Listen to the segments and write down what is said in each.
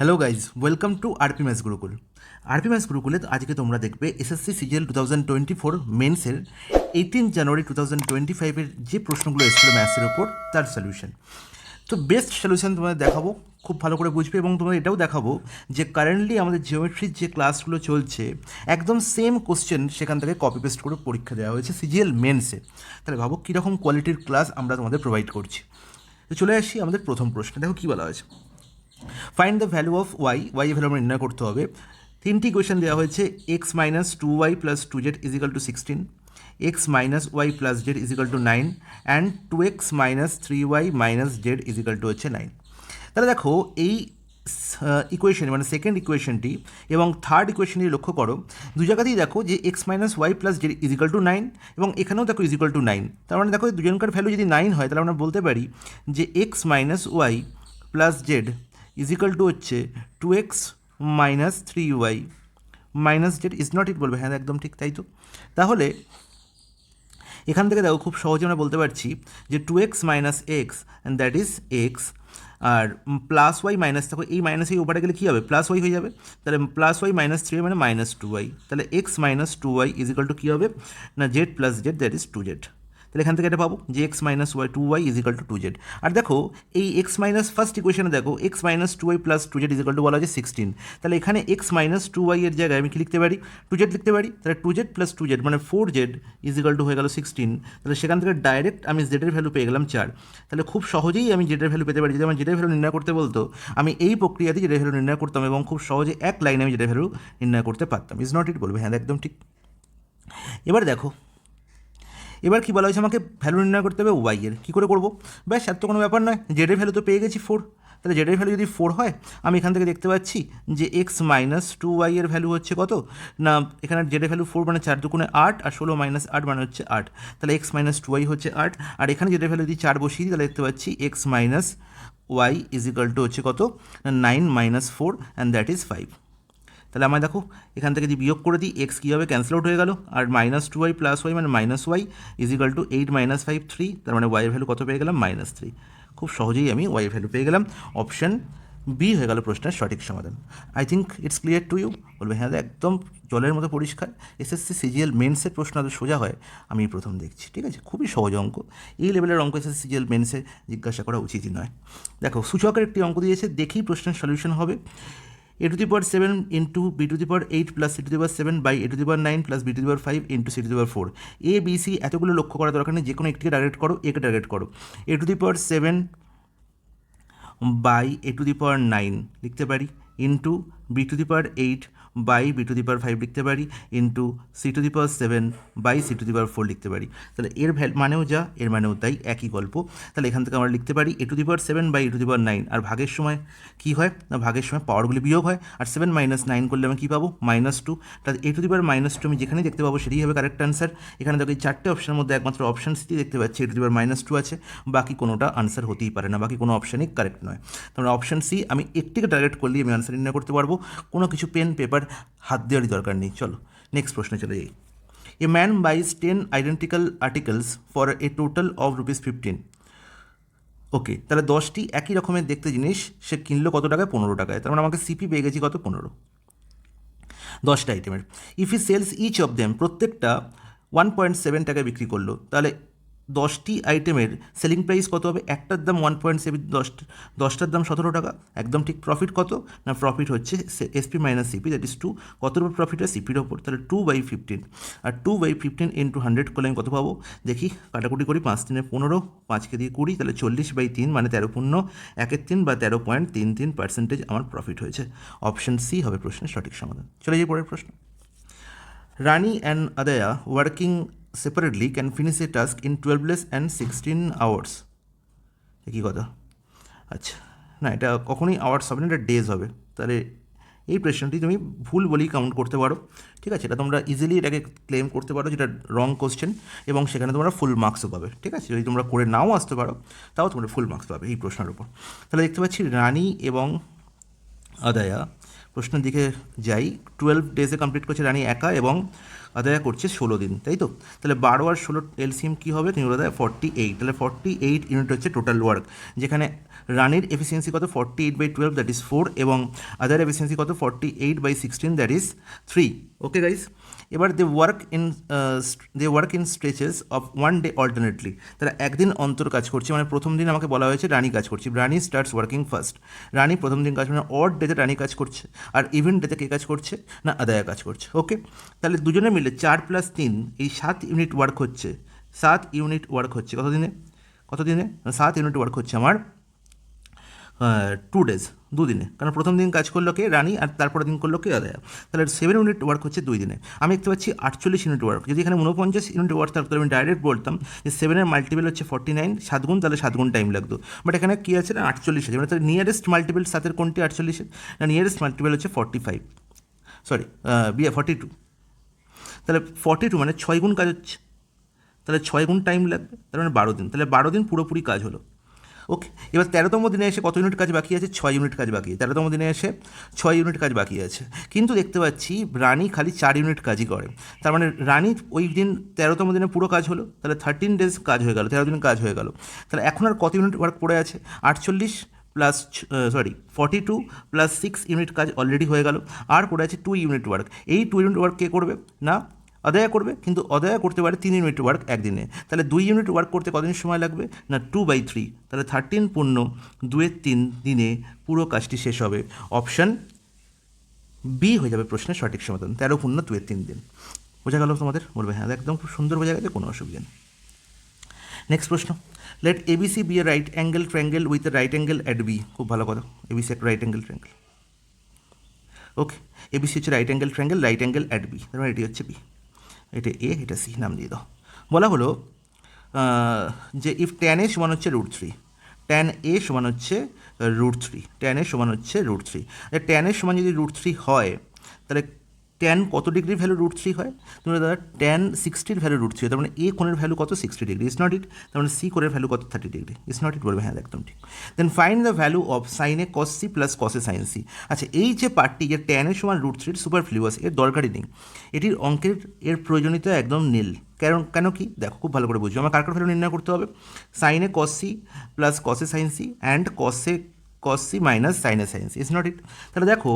Hello guys, welcome to RP maths Gurukul. RP maths গুরুকুলে আজকে তোমরা দেখবে এসএসসি সিজিএল 2024 মেন্সের 18 জানুয়ারি 2025 যে প্রশ্নগুলো এসেছিল ম্যাথসের ওপর তার সলিউশন। তো বেস্ট সলিউশন তোমাদের দেখাবো, খুব ভালো করে বুঝবে এবং তোমাদের এটাও দেখাবো যে কারেন্টলি আমাদের জিওমেট্রির যে ক্লাসগুলো চলছে একদম সেম কোশ্চেন সেখান থেকে কপি পেস্ট করে পরীক্ষা দেওয়া হয়েছে সিজিএল মেন্সে। তাহলে ভাবো কীরকম কোয়ালিটির ক্লাস আমরা তোমাদের প্রোভাইড করছি। তো চলে আসি আমাদের প্রথম প্রশ্নে, দেখো কী বলা হয়েছে। Find the value of y, y value আমরা নির্ণয় করতে হবে। তিনটি কোয়েশন দেওয়া হয়েছে, x minus two y plus two z equal to 16, x minus y plus z equal to 9 and 2x minus 3y minus z equal to হচ্ছে 9। তাহলে দেখো এই ইকুয়েশন মানে সেকেন্ড ইকুয়েশনটি এবং থার্ড ইকুয়েশনটি লক্ষ্য করো, দু জায়গাতেই দেখো যে x minus y plus z equal to 9 এবং এখানেও দেখো ইজিক্যাল টু 9। তার মানে দেখো দুজনকার ভ্যালু যদি 9 হয় তাহলে আমরা বলতে পারি যে x minus y plus z equal to হচ্ছে 2x minus 3y minus z is not it বলবে। হ্যাঁ একদম ঠিক, তাই তো। তাহলে এখান থেকে দেখো খুব সহজে আমরা বলতে পারছি যে 2x minus x and that is x, আর প্লাস ওয়াই মাইনাস, দেখো এই মাইনাস এই ওপারে গেলে কী হবে, প্লাস ওয়াই হয়ে যাবে। তাহলে প্লাস ওয়াই মাইনাস 3 মানে মাইনাস 2y, তাহলে x minus 2y equal to কী হবে না z plus z that is 2z। তাহলে এখান থেকে এটা পাবো যে x minus y 2y equal to 2z। আর দেখো এই এক্স মাইনাস ফার্স্ট ইকুয়েশনে দেখো x minus 2y plus 2z equal to বলা হয়েছে 16। তাহলে এখানে এক্স মাইনাস 2y এর জায়গায় আমি কি লিখতে পারি, 2z লিখতে পারি। তাহলে 2z প্লাস 2z মানে 4z ইজিক্যাল টু হয়ে গেল 16। তাহলে সেখান থেকে ডাইরেক্ট আমি জেডের ভ্যালু পেয়ে গেলাম 4। তাহলে খুব সহজেই আমি জেডের ভ্যালু পেতে পারি। যদি আমার জেডের ভ্যালু নির্ণয় করতে বলতো আমি এই প্রক্রিয়াতে জেডের ভ্যালু নির্ণয় করতাম এবং খুব সহজে এক লাইনে আমি জেডের ভ্যালু নির্ণয় করতে পারতাম। ইজ নট ইট বলবে। হ্যাঁ একদম ঠিক। এবার দেখো এবার কী বলা হয়েছে, আমাকে ভ্যালু নির্ণয় করতে হবে ওয়াই এর। কী করে করবো, ব্যাস এত কোনো ব্যাপার নয়। জেডের ভ্যালু তো পেয়ে গেছি 4, তাহলে জেডের ভ্যালু যদি 4 হয় আমি এখান থেকে দেখতে পাচ্ছি যে এক্স মাইনাস 2y এর ভ্যালু হচ্ছে কত না, এখানে জেডের ভ্যালু 4 মানে 4 দুগুণে 8 আর 16 মাইনাস 8 মানে হচ্ছে 8। তাহলে এক্স মাইনাস 2y হচ্ছে 8, আর এখানে জেডের ভ্যালু যদি 4 বসিয়ে দিই তাহলে দেখতে পাচ্ছি x minus y equal to হচ্ছে কত 9 মাইনাস 4 অ্যান্ড দ্যাট ইজ 5। তাহলে আমরা দেখো এখান থেকে যদি বিয়োগ করে দিই এক্স কী হবে, ক্যান্সেল আউট হয়ে গেল, আর মাইনাস 2y প্লাস ওয়াই মানে minus y equal to 8 minus 5 3। তার মানে ওয়াইয়ের ভ্যালু কত পেয়ে গেলাম -3। খুব সহজেই আমি ওয়াইয়ের ভ্যালু পেয়ে গেলাম। অপশান বি হয়ে গেল প্রশ্নের সঠিক সমাধান। I think it's clear to you বলবে। হ্যাঁ একদম জলের মতো পরিষ্কার। এসএসসি সিজিএল মেন্সের প্রশ্ন আদৌ সোজা হয় আমি প্রথম দেখছি, ঠিক আছে। খুবই সহজ অঙ্ক, এই লেভেলের অঙ্ক এসএসসি সিজিএল মেন্সে জিজ্ঞাসা করা উচিতই নয়। দেখো সূচকের একটি অঙ্ক দিয়েছে, দেখেই প্রশ্নের সলিউশন হবে। a to the power 7 into b to the power 8 plus c to the power 7 by a to the power 9 plus b to the power 5 into c to the power 4। a b c এতগুলো লক্ষ্য করা দরকার নেই, যে কোনো একটিকে target করো, একে টার্গেট করো। a to the power 7 by a to the power 9 লিখতে পারি, into b to the power 8 by b to the power 5 লিখতে পারি, into c to the power 7 by c to the power 4 লিখতে পারি। তাহলে এর মানেও যা এর মানেও তাই, একই গল্প। তাহলে এখান থেকে আমরা লিখতে পারি a to the power 7 by a to the power 9। আর ভাগের সময় কী হয় না, ভাগের সময় পাওয়ারগুলি বিয়োগ হয়, আর 7 মাইনাস 9 করলে আমি কী পাবো -2। তাহলে এ টু দি পাওয়ার -2 আমি যেখানেই দেখতে পাবো সেটাই হবে কারেক্ট আনসার। এখানে দেখো এই চারটে অপশানের মধ্যে একমাত্র অপশান সি দেখতে পাচ্ছি এ টু দি পাওয়ার -2 আছে, বাকি কোনোটা আনসার হতেই পারে না, বাকি কোনো অপশানই কারেক্ট নয়। তাহলে অপশান সি আমি একটিকে টার্গেট করলেই আমি আনসার নির্ণয় করতে পারবো, কোনো কিছু পেন পেপার হাত দেওয়ারই দরকার নেই। চলো নেক্সট প্রশ্নে চলে যাই। A man বাইজ 10 identical articles for a total of ₹15। ওকে, তাহলে 10টি একই রকমের দেখতে জিনিস সে কিনলো কত টাকায়, 15 টাকায়। তার মানে আমাকে সিপি পেয়ে গেছি কত, 15। 10টা আইটেমের if he sells each of them, প্রত্যেকটা 1.7 টাকায় বিক্রি করলো, তাহলে 10টি আইটেমের সেলিং প্রাইস কত হবে, একটার দাম 1.7, 10টার দাম 17 টাকা। একদম ঠিক। প্রফিট কত না, প্রফিট হচ্ছে SP minus CP that is 2। কত উপর প্রফিট হয়, সিপির ওপর। তাহলে 2/15, আর 2/15 ইন্টু 100 করলে আমি কত পাবো, দেখি কাটাকুটি করি, 5 3 15, 5কে দিয়ে 20, তাহলে 40/3 মানে 13.13 বা 13.33% আমার প্রফিট হয়েছে। অপশন সি হবে প্রশ্নের সঠিক সমাধান। চলে যাই পরের প্রশ্ন। Rani and Adaya working separately can finish a task in 12 days and 16 hours। একই কথা। আচ্ছা না, এটা কখনোই আওয়ার্স হবে না, এটা ডেজ হবে। তাহলে এই প্রশ্নটি তুমি ভুল বলেই কাউন্ট করতে পারো, ঠিক আছে। এটা তোমরা ইজিলি এটাকে ক্লেম করতে পারো যেটা রং কোশ্চেন, এবং সেখানে তোমরা ফুল মার্কসও পাবে, ঠিক আছে। যদি তোমরা করে নাও আসতে পারো তাও তোমরা ফুল মার্কস পাবে এই প্রশ্নের উপর। তাহলে দেখতে পাচ্ছি রানি এবং আদায়া প্রশ্নের দিকে যাই। 12 ডেজে কমপ্লিট করছে রানী একা এবং আদায় করছে 16 দিন, তাই তো? তাহলে 12 আর 16 এলসিএম কী হবে? তুমি বলে দেয় 48। তাহলে 48 ইউনিট হচ্ছে টোটাল ওয়ার্ক, যেখানে রানির এফিসিয়েন্সি কত? 48/12, দ্যাট ইজ 4, এবং আদার এফিসিয়েন্সি কত? 48/16, দ্যাট ইজ 3। ওকে গাইস, এবার they work in stretches of 1 day alternately. তারা একদিন অন্তর কাজ করছে, মানে প্রথম দিন আমাকে বলা হয়েছে রানী কাজ করছে, রানী স্টার্টস ওয়ার্কিং ফার্স্ট। রানী প্রথম দিন কাজ মানে অড ডেতে রানী কাজ করছে, আর ইভেন্ট ডেতে কে কাজ করছে? না আদায়া কাজ করছে। ওকে, তাহলে দুজনে মিলে 4 + 3 এই 7 ইউনিট ওয়ার্ক হচ্ছে। 7 ইউনিট ওয়ার্ক হচ্ছে কত দিনে? 7 ইউনিট ওয়ার্ক হচ্ছে আমার 2 ডেজ, 2 দিনে। কারণ প্রথম দিন কাজ করলো কে? রানী, আর তারপরের দিন করলো কে? আদায়া। তাহলে 7 ইউনিট ওয়ার্ক হচ্ছে 2 দিনে। আমি দেখতে পাচ্ছি 48 ইউনিট ওয়ার্ক। যদি এখানে 49 ইউনিট ওয়ার্ক থাকতো আমি ডাইরেক্ট বলতাম যে 7-এর মাল্টিপল হচ্ছে 49, 7 গুণ, তাহলে 7 গুণ টাইম লাগতো। বাট এখানে কী আছে না 48 আছে, মানে তাহলে নিয়ারেস্ট মাল্টিপল 7-এর কোনটি? 48-এর না, নিয়ারেস্ট মাল্টিপল হচ্ছে 45, সরি 42। তাহলে 42 মানে 6 গুণ কাজ হচ্ছে, তাহলে 6 গুণ টাইম লাগবে, তার মানে 12 দিন। তাহলে 12 দিন পুরোপুরি কাজ হলো। ওকে, এবার 13তম দিনে এসে কত ইউনিট কাজ বাকি আছে? 6 ইউনিট কাজ বাকি। 13তম দিনে এসে 6 ইউনিট কাজ বাকি আছে, কিন্তু দেখতে পাচ্ছি রানী খালি 4 ইউনিট কাজই করে। তার মানে রানীর ওই দিন 13তম দিনে পুরো কাজ হলো, তাহলে 13 ডেজ কাজ হয়ে গেল, 13 দিন কাজ হয়ে গেল। তাহলে এখন আর কত ইউনিট ওয়ার্ক পড়ে আছে? 48 প্লাস 42 প্লাস 6 ইউনিট কাজ অলরেডি হয়ে গেল, আর পড়ে আছে 2 ইউনিট ওয়ার্ক। এই 2 ইউনিট ওয়ার্ক কে করবে? না আদায়া করবে, কিন্তু আদায়া করতে পারে 3 ইউনিট ওয়ার্ক একদিনে। তাহলে 2 ইউনিট ওয়ার্ক করতে কতদিন সময় লাগবে? না 2/3, তাহলে 13 পূর্ণ 2/3 দিনে পুরো কাজটি শেষ হবে। অপশান বি হয়ে যাবে প্রশ্নের সঠিক সমাধান, 13 পূর্ণ 2/3 দিন। বোঝা গেল তোমাদের? বলবে হ্যাঁ, একদম খুব সুন্দর বোঝা গেছে, কোনো অসুবিধা নেই। নেক্সট প্রশ্ন, let ABC be a right angle triangle with a right angle at B. খুব ভালো কথা, এবিসি একটা right angle triangle. Okay, ABC হচ্ছে right angle triangle, right angle at B, তার মানে এটি হচ্ছে বি, এটা এ, এটা সি, নাম দিয়ে দাও। বলা হলো যে ইফ tan a সমান হচ্ছে √3, tan a সমান হচ্ছে √3, tan a সমান হচ্ছে √3। tan a সমান যদি √3 হয়, তাহলে tan কত ডিগ্রির ভ্যালু √3 হয়? তুমি দাদা tan 60-র ভ্যালু √3 হয়, তার মানে a কোণের ভ্যালু কত? 60 ডিগ্রি। ইস নট ইট? তার মানে সি কোণের ভ্যালু কত? 30 ডিগ্রি। Is not it? বলবে হ্যাঁ, একদম ঠিক। Then find the value of sine A cos C plus cos A sine C. আচ্ছা, এই যে পার্টটি যে tan এর সমান √3 সুপারফ্লুয়াস, এর দরকারই নেই, এটির অঙ্কের এর প্রয়োজনীয়তা একদম নীল। কেন কি? দেখো খুব ভালো করে বুঝবো। আমার কার ভ্যালু নির্ণয় করতে হবে? Sine A cos C plus cos A sine C and cos C minus sine A sine C. Is not it? তাহলে দেখো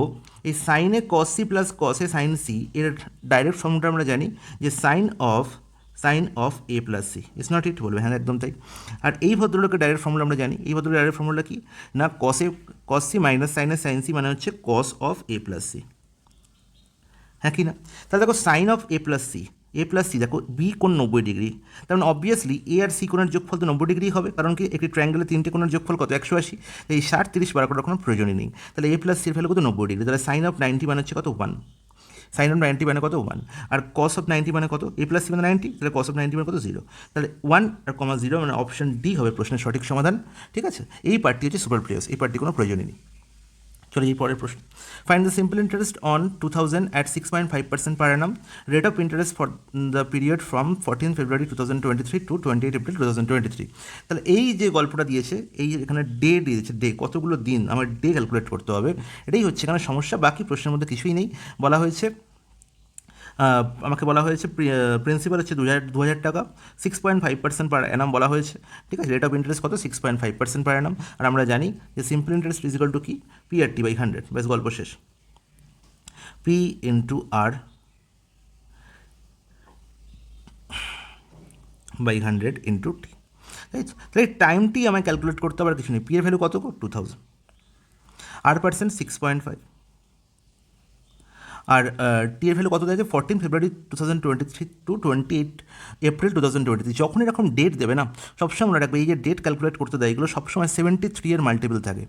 এই sine A cos C plus cos A sine C এর ডাইরেক্ট ফর্মুলাটা আমরা জানি যে sine of A plus C. Is not it? বলবে হ্যাঁ, একদম তাই। আর এই ভদ্রলোকের ডাইরেক্ট ফর্মুলা আমরা জানি, এই ভদ্রলোকের ডাইরেক্ট ফর্মুলা কি না cos C minus sine A sine C মানে হচ্ছে cos of A plus C, হ্যাঁ কি না? তাহলে দেখো sine of A plus C, দেখো বি কোণ 90 ডিগ্রি, তার মানে অবভিয়াসলি এ আর সি কোণের যোগফল তো 90 ডিগ্রি হবে, কারণ কি একটি ট্রায়াঙ্গেলের 3টে কোণের যোগফল কত? 180। এই 60, 30 বার করার কোনো প্রয়োজনই নেই। তাহলে এ প্লাস সির ভ্যালু কত? 90 ডিগ্রি। তাহলে সাইন অফ 90 মানে হচ্ছে কত? 1। সাইন অফ 90 মানে কত? 1। আর কস অফ 90 মানে কত? এ প্লাস সি মানে 90, তাহলে কস অফ 90 মানে কত? 0। তাহলে 1 আর কমা 0 মানে অপশন ডি হবে প্রশ্নের সঠিক সমাধান। ঠিক আছে, এই পার্টটি হচ্ছে সুপারফ্লুয়াস, এই পার্টটি কোনো প্রয়োজনই নেই। চলো এই পরের প্রশ্ন, find the simple interest on 2000 at 6.5% per annum, rate of interest for the period from 14 February 2023 to 28 April 2023। তাহলে এই যে গল্পটা দিয়েছে, এই এখানে ডে দিয়েছে, ডে কতগুলো দিন আমার ডে ক্যালকুলেট করতে হবে, এটাই হচ্ছে এখানে সমস্যা। বাকি প্রশ্নের মধ্যে কিছুই নেই। বলা হয়েছে আমাকে বলা হয়েছে প্রিন্সিপাল হচ্ছে 2000 টাকা, 6.5% পার অ্যানাম বলা হয়েছে। ঠিক আছে, রেট অফ ইন্টারেস্ট কত? 6.5% পার অ্যানাম। আর আমরা জানি যে simple interest is equal to কি? P/100। ব্যাস গল্প শেষ। P/100 into T. তাহলে টাইমটি আমায় ক্যালকুলেট করতে হবে, আর কিছু নেই। পি এর ভ্যালু কত? 2000, আর পার্সেন্ট 6.5, আর টি এর ভ্যালু কত দেয়? 14 February 2023 টু 28 April 2023। যখন এরকম ডেট দেবে না, সবসময় মনে রাখবে এই যে ডেট ক্যালকুলেট করতে দেয় এগুলো সবসময় 73 এর মাল্টিপল থাকে,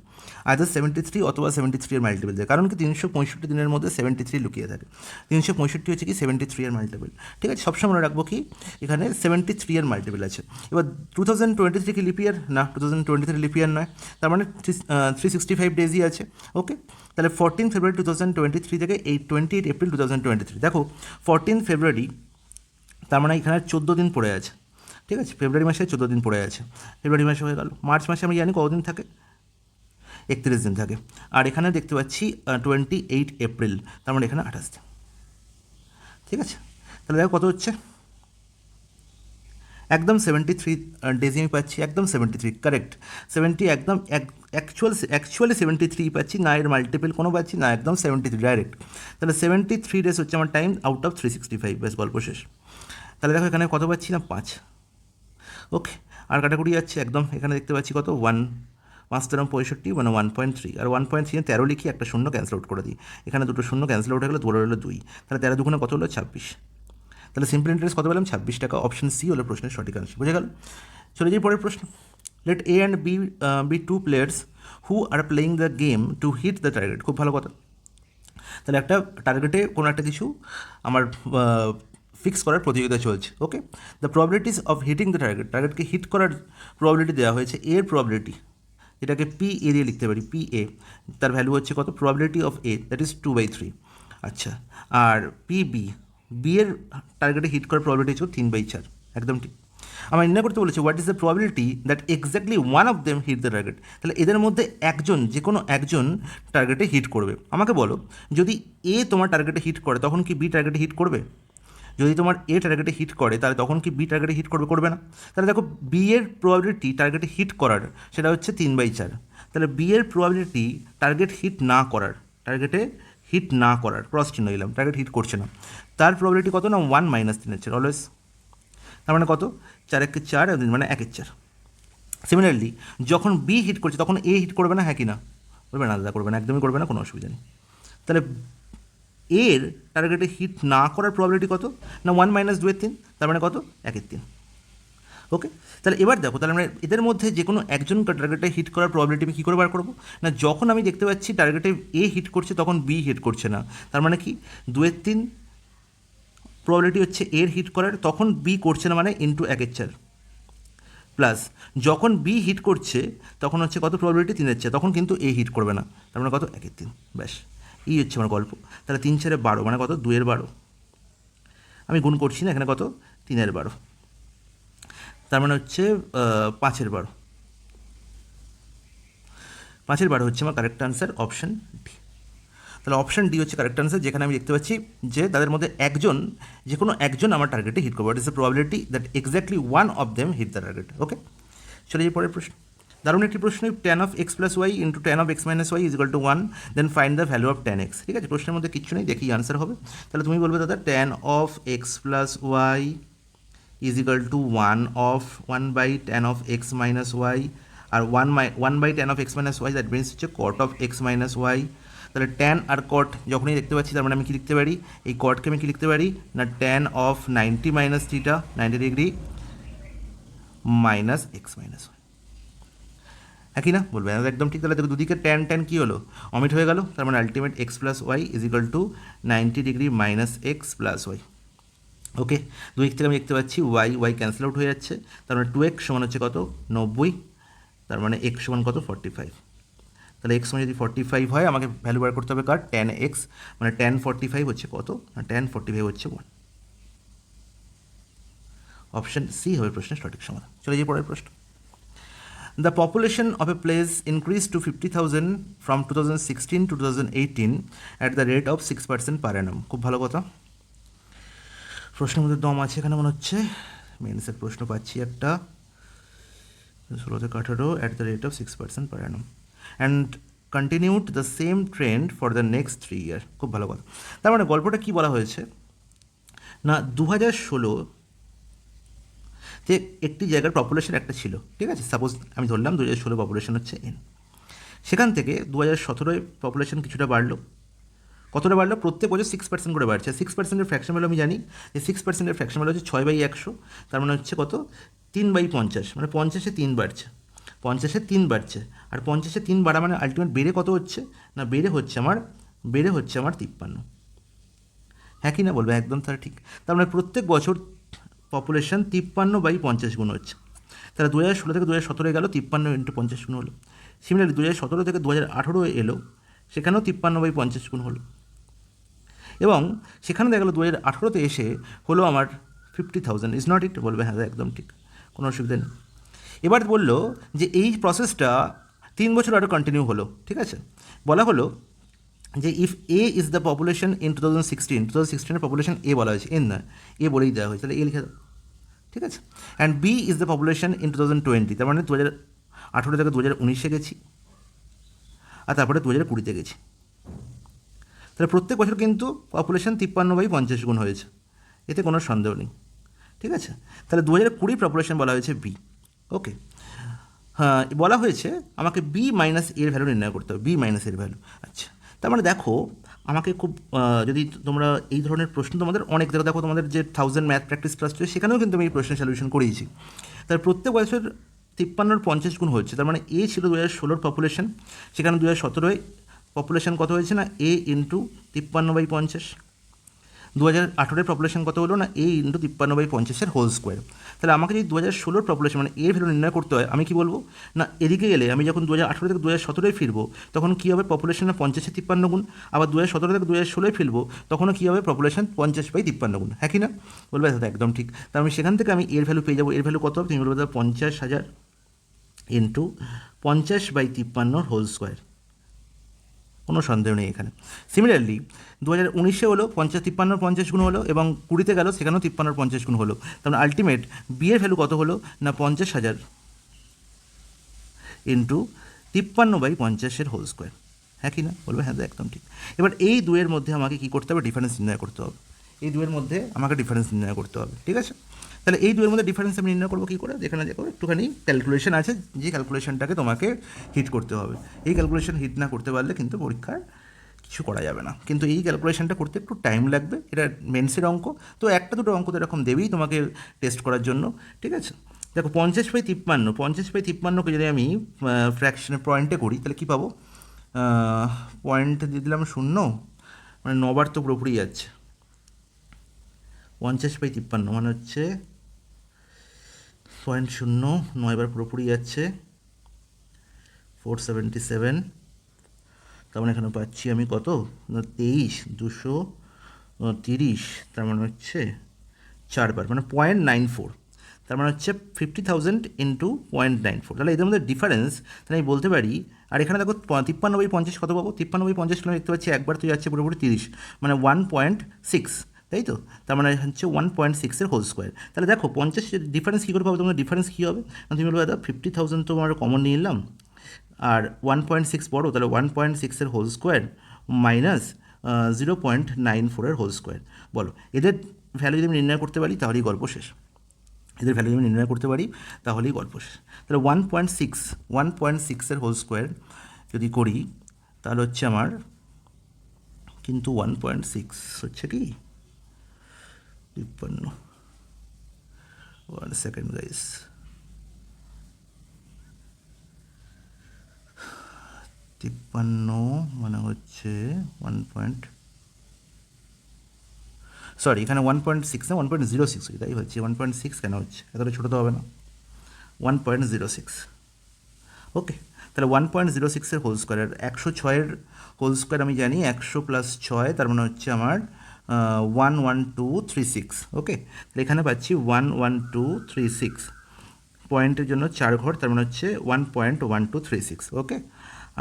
আইদার 73 অথবা 73 এর মাল্টিপল থাকে। কারণ কি 365 দিনের মধ্যে 73 লুকিয়ে থাকে। 365 হচ্ছে কি 73 এর মাল্টিপল। ঠিক আছে, সবসময় মনে রাখবো কি এখানে 73 এর মাল্টিপল আছে। এবার 2023 কি লিপ ইয়ার? না, 2023 লিপ ইয়ার নয়, তার মানে 365 ডেজই আছে। ওকে, তাহলে 14 February 2023 থেকে 28 April 2023। দেখো 14 February, তার মানে এখানে 14 দিন পড়ে আছে। ঠিক আছে, ফেব্রুয়ারি মাসে 14 দিন পড়ে আছে, ফেব্রুয়ারি মাসে হয়ে গেল। মার্চ মাসে আমি জানি কতদিন থাকে, 31 দিন থাকে। আর এখানে দেখতে পাচ্ছি 28 এপ্রিল, তার মানে এখানে 28 দিন। ঠিক আছে, তাহলে দেখো কত হচ্ছে, একদম 73 ডেজ আমি পাচ্ছি, একদম 73 কারেক্ট। 70 একদম অ্যাকচুয়ালি 73 পাচ্ছি, না এর মাল্টিপল কোনো পাচ্ছি না, একদম 73 ডাইরেক্ট। তাহলে 73 ডেজ হচ্ছে আমার টাইম আউট অফ 365, বেশ গল্প শেষ। তাহলে দেখো এখানে কত পাচ্ছি না 5। ওকে, আর কাটাকুটি যাচ্ছে একদম, এখানে দেখতে পাচ্ছি কত 1, 5 তেরো 65 মানে 1.3, আর 1.3 13 লিখি, একটা শূন্য ক্যান্সেল আউট করে দিই, এখানে দুটো শূন্য ক্যান্সেল আউট হয়ে গেলো, 2 হলো 2, তাহলে 13 দুগুণে কত হলো 26। তাহলে সিম্পল ইন্টারেস্ট কত পেলাম 26 টাকা। অপশন সি হলো প্রশ্নের সঠিক আনসার। বুঝে গেল? চলে যাই পরের প্রশ্ন। Let A and B be two players who are playing the game to hit the target. খুব ভালো কথা। তাহলে একটা টার্গেটে কোনো একটা কিছু আমার ফিক্স করার প্রতিযোগিতা চলছে। Okay, the probabilities of hitting the target, টার্গেটকে হিট করার প্রবাবিলিটি দেওয়া হয়েছে, এর প্রবাবিলিটি, এটাকে পি এ দিয়ে লিখতে পারি, পি এ, তার ভ্যালু হচ্ছে কত, probability of A that is 2/3। আচ্ছা, আর পি বি, বি এর টার্গেটে হিট করার প্রবাবিলিটি হচ্ছে 3/4, একদম ঠিক। আমার নির্ণয় করতে বলেছে what is the probability that exactly one of them hit the target. তাহলে এদের মধ্যে একজন, যে কোনো একজন টার্গেটে হিট করবে। আমাকে বলো, যদি এ তোমার টার্গেটে হিট করে তখন কি বি টার্গেটে হিট করবে? যদি তোমার এ টার্গেটে হিট করে তাহলে তখন কি বি টার্গেটে হিট করবে? করবে না। তাহলে দেখো বি এর প্রবাবিলিটি টার্গেটে হিট করার সেটা হচ্ছে 3/4। তাহলে বি এর প্রবাবিলিটি টার্গেট হিট না করার, টার্গেটে হিট না করার, ক্রস চিহ্ন দিলাম, টার্গেট হিট করছে না, তার প্রবাবিলিটি কত না 1 - 3/4 অলওয়েজ। তার মানে কত, 4 × 4 মানে 1/4। সিমিলারলি যখন বি হিট করছে তখন এ হিট করবে না, হ্যাঁ কি না? করবে না দাদা, করবে না, একদমই করবে না, কোনো অসুবিধা নেই। তাহলে এর টার্গেটে হিট না করার প্রবাবিলিটি কত না 1 - 2/3, তার মানে কত 1/3। ওকে, তাহলে এবার দেখো, তাহলে আমরা এদের মধ্যে যে কোনো একজন টার্গেটে হিট করার প্রবাবিলিটি আমি কী করে বার করবো না, যখন আমি দেখতে পাচ্ছি টার্গেটে এ হিট করছে তখন বি হিট করছে না, তার মানে কি 2/3 প্রবাবিলিটি হচ্ছে এর হিট করার, তখন বি করছে না মানে ইন্টু 1/4, প্লাস যখন বি হিট করছে তখন হচ্ছে কত প্রবাবিলিটি 3/4, তখন কিন্তু এ হিট করবে না, তার মানে কত 1/3। ব্যাস, এই হচ্ছে আমার গল্প। তাহলে 3 × 4 = 12 মানে কত 2/12, আমি গুণ করছি না, এখানে কত 3/12, তার মানে হচ্ছে 5/12, 5/12 হচ্ছে আমার কারেক্ট আনসার, অপশন ডি। তাহলে অপশন ডি হচ্ছে কারেক্ট আনসার, যেখানে আমি দেখতে পাচ্ছি যে তাদের মধ্যে একজন, যে কোনো একজন আমার টার্গেটে হিট করবে। What is the probability that exactly one of them hit the target. Okay, চলে যাই পরের প্রশ্ন। দারুণ একটি প্রশ্ন, tan of x + y × tan of x - y = 1, then find the value of tan x। ঠিক আছে, প্রশ্নের মধ্যে কিচ্ছু নেই, দেখি আনসার হবে। তাহলে তুমি বলবে দাদা tan of x + y = 1/tan of x - y, আর 1/tan of x - y, that means হচ্ছে cot of x - y। তাহলে ট্যান আর কট যখনই দেখতে পাচ্ছি, তার মানে আমি কী লিখতে পারি, এই কটকে আমি কী লিখতে পারি না tan of 90 - θ, 90 degree minus x - y, হ্যাঁ কি না? বলবে একদম ঠিক। তাহলে দেখো দুদিকে ট্যান কী হলো, অমিট হয়ে গেল, তার মানে ultimate x + y = 90 degree minus x + y। ওকে, দুই থেকে আমি দেখতে পাচ্ছি y ক্যান্সেল আউট হয়ে যাচ্ছে, তার মানে 2x সমান হচ্ছে কত 90, তার মানে x সমান কত 45। তাহলে x সমান যদি 45 হয়, আমাকে ভ্যালু বার করতে হবে কার, tan x, মানে tan 45 হচ্ছে কত না tan 45 হচ্ছে 1। অপশন সি হবে প্রশ্নের সঠিক সমাধান। চলে যাই পরের প্রশ্ন। The population of a place increase two 50,000 from 2016 to 2018 at the rate of 6% পার অ্যানাম। খুব ভালো কথা, প্রশ্নের মধ্যে দম আছে এখানে মনে হচ্ছে। মেন্সের প্রশ্ন পাচ্ছি একটা, 16 থেকে 18 at the rate of 6% per Anam and continued the same trend for the next 3 ইয়ার। খুব ভালো কথা। তার মানে গল্পটা কী বলা হয়েছে না, 2016-তে একটি জায়গার পপুলেশন একটা ছিল, ঠিক আছে, সাপোজ আমি ধরলাম 2016 পপুলেশন হচ্ছে n, সেখান থেকে 2017-এ পপুলেশন কিছুটা বাড়লো। কতটা বাড়লো? প্রত্যেক বছর 6% করে বাড়ছে। 6%-এর ফ্র্যাকশন ভ্যালু আমি জানি যে 6%-এর ফ্র্যাকশন ভ্যালু হচ্ছে 6/100, তার মানে হচ্ছে কত 3/50, মানে 50-এ 3 বাড়ছে, 50-এ 3 বাড়ছে, আর 50-এ 3 বাড়া মানে আলটিমেট বেড়ে কত হচ্ছে না, বেড়ে হচ্ছে আমার 53। হ্যাঁ কি না? বলবে একদম তার ঠিক। তার মানে প্রত্যেক বছর পপুলেশন 53/50 গুণ হচ্ছে। তাহলে 2016 থেকে 2017 গেল, 53 × 50 গুণ হলো। সিমিলারলি 2017 থেকে 2018 এলো, সেখানেও 53/50 গুণ হলো, এবং সেখানে দেখা গেলো 2018-তে এসে হলো আমার 50,000। Is not it? বলবে হ্যাঁ একদম ঠিক, কোনো অসুবিধা নেই। এবার বললো যে এই প্রসেসটা 3 বছর আরও কন্টিনিউ হলো, ঠিক আছে। বলা হলো যে if A is the population in 2016 population A বলা হয়েছে, এন না, এ বলেই দেওয়া হয়েছে, তাহলে এ লিখে দাও, ঠিক আছে। And B is the population in 2020, তার মানে 2018 থেকে 2019-এ গেছি, আর তারপরে 2020-তে গেছি। তাহলে প্রত্যেক বছর কিন্তু পপুলেশন 53/50 গুণ হয়েছে, এতে কোনো সন্দেহ নেই, ঠিক আছে। তাহলে 2020 পপুলেশন বলা হয়েছে বি, ওকে। হ্যাঁ, বলা হয়েছে আমাকে বি মাইনাস এর ভ্যালু নির্ণয় করতে হবে, বি মাইনাস এর ভ্যালু। আচ্ছা, তার মানে দেখো আমাকে খুব যদি তোমরা এই ধরনের প্রশ্ন তোমাদের অনেক জায়গায় দেখো, তোমাদের যে 1000 ম্যাথ প্র্যাকটিস ক্লাস চলছে সেখানেও কিন্তু আমি এই প্রশ্নের সলিউশন করিয়েছি। তার প্রত্যেক বছর 53-50 গুণ হচ্ছে, তার মানে এ ছিল 2016 পপুলেশন, সেখানে 2017 পপুলেশন কত হয়েছে না এ ইন্টু 53/50। 2018 পপুলেশন কত হলো না এ ইন্টু 53/50 হোল স্কোয়ার। তাহলে আমাকে যদি 2016 পপুলেশন মানে এর ভ্যালু নির্ণয় করতে হয়, আমি কি বলবো না এদিকে গেলে আমি যখন 2018 থেকে 2017 ফিরবো তখন কী হবে পপুলেশনের 50-এর 53 গুণ, আবার 2017 থেকে 2016 ফিরবো তখনও কী হবে পপুলেশন 50/53 গুণ, হ্যাঁ কি না? বলবে দাদা একদম ঠিক। তার আমি সেখান থেকে আমি এর ভ্যালু পেয়ে যাবো, এর ভ্যালু কত হবে তুমি বলবে দাদা 50,000 ইন্টু 50/53 হোল স্কোয়ার, কোনো সন্দেহ নেই এখানে। সিমিলারলি 2019-এ হলো 53-50 গুণ হলো, এবং 20-তে গেল সেখানেও 53-50 গুণ হলো, তার মানে আলটিমেট বি এর ভ্যালু কত হলো না 50,000 ইন্টু 53/50 হোল স্কোয়ার, হ্যাঁ কি না? বলবে হ্যাঁ একদম ঠিক। এবার এই দুয়ের মধ্যে আমাকে কী করতে হবে ডিফারেন্স নির্ণয় করতে হবে, এই দুয়ের মধ্যে আমাকে ডিফারেন্স নির্ণয় করতে হবে, ঠিক আছে। তাহলে এই দুয়ের মধ্যে ডিফারেন্স আমি নির্ণয় করবো কী করে, যেখানে দেখো একটুখানি ক্যালকুলেশন আছে, যে ক্যালকুলেশনটাকে তোমাকে হিট করতে হবে। এই ক্যালকুলেশন হিট না করতে পারলে কিন্তু পরীক্ষার কিছু করা যাবে না, কিন্তু এই ক্যালকুলেশনটা করতে একটু টাইম লাগবে, এটা মেন্সের অঙ্ক, তো একটা দুটো অঙ্ক তো এরকম দেবেই তোমাকে টেস্ট করার জন্য, ঠিক আছে। দেখো 50/53কে যদি আমি ফ্র্যাকশনের পয়েন্টে করি তাহলে কী পাবো, পয়েন্ট দিয়ে দিলাম 0, মানে 9বার তো পুরোপুরি যাচ্ছে। 50/53 মানে হচ্ছে 0.0, 9বার পুরোপুরি যাচ্ছে 477, তার মানে এখানে পাচ্ছি আমি কত না 23,230, তার মানে হচ্ছে 4বার, মানে 0.94, তার মানে হচ্ছে 50,000 ইন্টু 0.94। তাহলে এদের মধ্যে ডিফারেন্স তাহলে আমি বলতে পারি, আর এখানে দেখো 53/50 কত পাবো, 53/50 আমি দেখতে পাচ্ছি একবার তো যাচ্ছে পুরোপুরি 30, মানে 1.6, তাই তো, তার মানে হচ্ছে 1.6-এর হোল স্কোয়ার। তাহলে দেখো 50 ডিফারেন্স কী করে পাবো, তোমার ডিফারেন্স কী হবে, তুমি বলবো দাদা 50,000 তো আমরা কমন নিয়ে নিলাম, আর 1.6 বড়ো, তাহলে 1.6-এর হোল স্কোয়ার মাইনাস 0.94-এর হোল স্কোয়ার। বলো এদের ভ্যালু যদি আমি নির্ণয় করতে পারি তাহলেই গল্প শেষ, এদের ভ্যালু যদি আমি নির্ণয় করতে পারি তাহলেই গল্প শেষ। তাহলে 1.6-এর হোল স্কোয়ার যদি করি তাহলে হচ্ছে আমার কিন্তু 1.6 হচ্ছে কি 53, 1 সেকেন্ড গাইস, 53 মানে হচ্ছে 1. এখানে 1.6 না 1.06 তাই হচ্ছে, 1.6 কেন হচ্ছে, এতটা ছোটো তো হবে না, 1.06, ওকে। তাহলে 1.06-এর হোল স্কোয়ার, 106-এর হোল স্কোয়ার আমি জানি 100 + 6, তার মানে হচ্ছে আমার 11236, ওকে। তাহলে এখানে পাচ্ছি 11236, পয়েন্টের জন্য 4 ঘর, তার মানে হচ্ছে 1.1236, ওকে।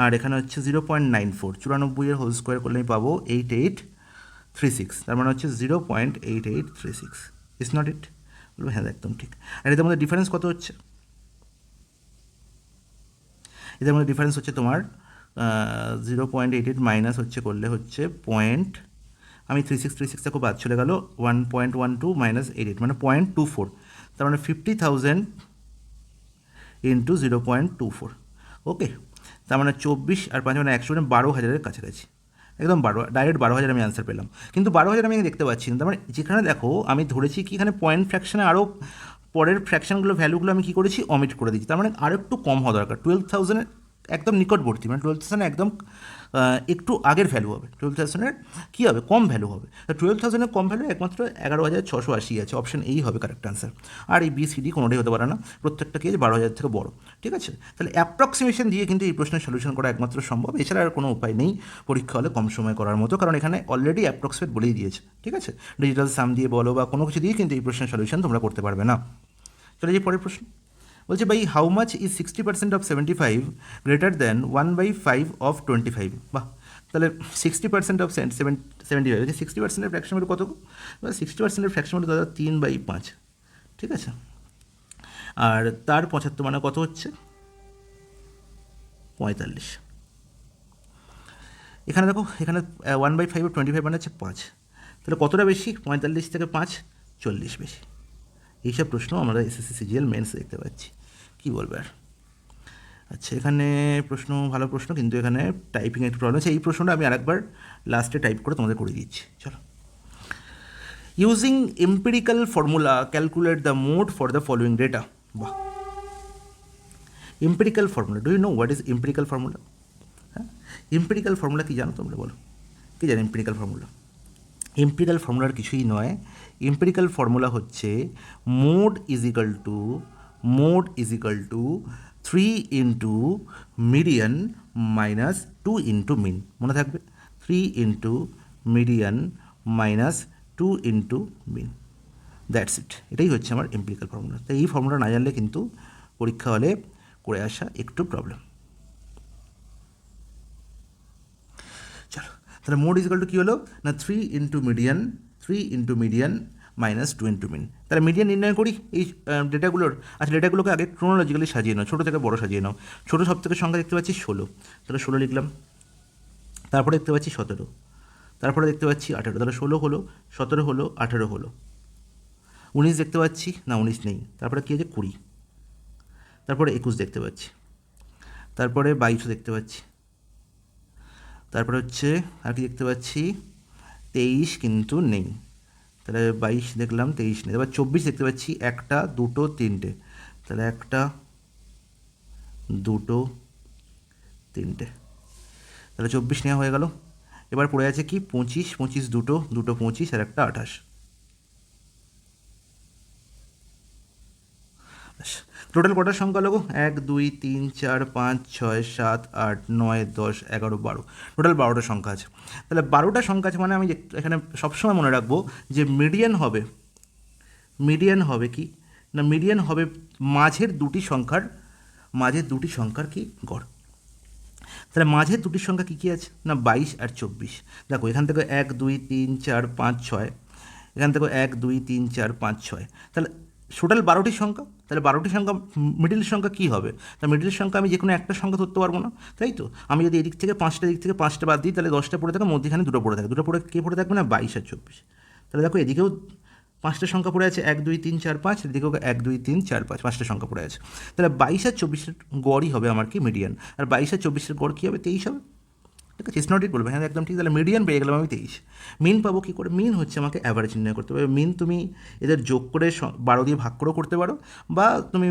আর এখানে হচ্ছে 0.94, 94-এর হোল স্কোয়ার করলে আমি পাবো 8836, তার মানে হচ্ছে 0.8836, ইটস নট ইট? বলবো হ্যাঁ একদম ঠিক। আর এদের মধ্যে ডিফারেন্স কত হচ্ছে, এদের মধ্যে ডিফারেন্স হচ্ছে তোমার 0.88 মাইনাস হচ্ছে করলে হচ্ছে পয়েন্ট, আমি 36 খুব বাদ চলে গেল, 1.12 মাইনাস 88 মানে 0.24, তার মানে 50,000 ইন্টু 0.24, ওকে। তার মানে 24 আর 5 মানে 100, মানে 12,000-এর কাছাকাছি, একদম ডাইরেক্ট 12,000 আমি অ্যান্সার পেলাম। কিন্তু 12,000 আমি দেখতে পাচ্ছি না, তার মানে যেখানে দেখো আমি ধরেছি কি এখানে পয়েন্ট ফ্র্যাকশনে আরও পরের ফ্র্যাকশনগুলো ভ্যালুগুলো আমি কী করেছি অমিট করে দিচ্ছি, তার মানে আরও একটু কম হওয়া দরকার, 12,000-এর একদম নিকটবর্তী, মানে 12,000 একদম একটু আগের ভ্যালু হবে, 12,000-এর কী হবে কম ভ্যালু হবে, 12,000-এর কম ভ্যালু একমাত্র 11,680 আছে, অপশন এই হবে কারেক্ট আনসার। আর এই BCD কোনোটাই হতে পারে না, প্রত্যেকটা কি আছে 12,000 থেকে বড়, ঠিক আছে। তাহলে অ্যাপ্রক্সিমেশন দিয়ে কিন্তু এই প্রশ্নের সলিউশন করা একমাত্র সম্ভব, এছাড়া আর কোনো উপায় নেই পরীক্ষা হলে কম সময় করার মতো, কারণ এখানে অলরেডি অ্যাপ্রক্সিমেট বলেই দিয়েছে, ঠিক আছে। ডিজিটাল সাম দিয়ে বলো বা কোনো কিছু দিয়ে কিন্তু এই প্রশ্নের সলিউশন তোমরা করতে পারবে না। চলে যে পরের প্রশ্ন, বলছে by how much is 60% of 75 greater than 1/5 of 25। বাহ, তাহলে 60% অফ 75 হচ্ছে 60%-এর ফ্র্যাকশন হলো কত? 60%-এর ফ্র্যাকশন হলো দাদা 3/5, ঠিক আছে। আর তার 75 মানে কত হচ্ছে? 45। এখানে দেখো, এখানে 1/5 অফ 25 মানে হচ্ছে 5, তাহলে কতটা বেশি? 45 থেকে 5 40 বেশি। এইসব প্রশ্ন আমরা এসএসসি সিজিএল মেন্স দেখতে পাচ্ছি। কী বলবে আর। আচ্ছা, এখানে প্রশ্ন ভালো প্রশ্ন, কিন্তু এখানে টাইপিং একটু প্রবলেম আছে। এই প্রশ্নটা আমি আরেকবার লাস্টে টাইপ করে তোমাদের করে দিচ্ছি। চলো। Using empirical formula calculate the mode for the following data. বাহ, empirical formula, do you know what is empirical formula? হ্যাঁ, এম্পিরিক্যাল ফর্মুলা কী জানো তোমরা? বলো, কী জানো এম্পিরিক্যাল ফর্মুলা? এম্পিরিক্যাল ফর্মুলার কিছুই নয়। এম্পিরিক্যাল ফর্মুলা হচ্ছে mode is equal to 3 into median minus 2 into mean. মনে থাকবে, 3 into median minus 2 into mean. That's it. এটাই হচ্ছে আমার এম্পিরিক্যাল ফর্মুলা। তাই এই ফর্মুলা না জানলে কিন্তু পরীক্ষা হলে করে আসা একটু প্রবলেম। চলো, তাহলে মোড ইজ ইকাল টু কী হলো না 3 into median minus 2 into mean. তাহলে মিডিয়ান নির্ণয় করি এই ডেটাগুলোর। আচ্ছা, ডেটাগুলোকে আগে ক্রোনোলজিক্যালি সাজিয়ে নাও, ছোটো থেকে বড়ো সাজিয়ে নাও। ছোটো সব থেকে সংখ্যা দেখতে পাচ্ছি 16, তাহলে 16 লিখলাম। তারপরে দেখতে পাচ্ছি 17, তারপরে দেখতে পাচ্ছি 18, তাহলে 16 হলো, 17 হলো, 18 হলো। 19 দেখতে পাচ্ছি না, 19 নেই। তারপরে কী আছে? 20। তারপরে 21 দেখতে পাচ্ছি। তারপরে 22 দেখতে পাচ্ছি। তারপরে হচ্ছে আর কি দেখতে পাচ্ছি? 23 কিন্তু নেই। তাহলে 22 দেখলাম, 23 নেই। এবার 24 দেখতে পাচ্ছি, 1, 2, 3টে। তাহলে 1, 2, 3টে। তাহলে 24 নেওয়া হয়ে গেল। এবার পড়ে আছে কি? 25, 25 দুটো, 25 আর একটা 28। টোটাল কটার সংখ্যা লোক? 1, 2, 3, 4, 5, 6, 7, 8, 9, 10, 11, 12। টোটাল 12টা সংখ্যা আছে। তাহলে 12টা সংখ্যা আছে মানে আমি এখানে সবসময় মনে রাখবো যে মিডিয়ান হবে কি না, মিডিয়ান হবে মাঝের দুটি সংখ্যার কি গড়। তাহলে মাঝের দুটি সংখ্যা কী কী আছে না? 22 আর 24। দেখো, এখান থেকে 1, 2, 3, 4, 5, 6, এখান থেকে 1, 2, 3, 4, 5, 6। তাহলে টোটাল 12টি সংখ্যা। তাহলে 12টি সংখ্যা মিডিল সংখ্যা কী হবে? তা মিডিল সংখ্যা আমি যে কোনো একটা সংখ্যা ধরতে পারবো না, তাই তো? আমি যদি এদিক থেকে 5টা, দিক থেকে 5টা বাদ দিই, তাহলে 10টা পড়ে থাকে, মধ্যখানে দুটো পড়ে থাকে। দুটো পড়ে কে পড়ে থাকবে না? 22 আর 24। তাহলে দেখো, এদিকেও 5টা সংখ্যা পড়ে আছে, 1, 2, 3, 4, 5, এদিকেও 1, 2, 3, 4, 5, 5টা সংখ্যা পড়ে আছে। তাহলে 22 আর 24-এর গড়ই হবে আমার কি? মিডিয়ান। আর 22 আর 24-এর গড় কী হবে? 23 হবে। ঠিক আছে, স্নট ইট বলবে, হ্যাঁ একদম ঠিক। তাহলে মিডিয়ান পেয়ে গেলাম আমি 23। মিন পাবো কী করে? মিন হচ্ছে আমাকে অ্যাভারেজ নির্ণয় করতে হবে। মিন তুমি এদের যোগ করে 12 দিয়ে ভাগ করেও করতে পারো, বা তুমি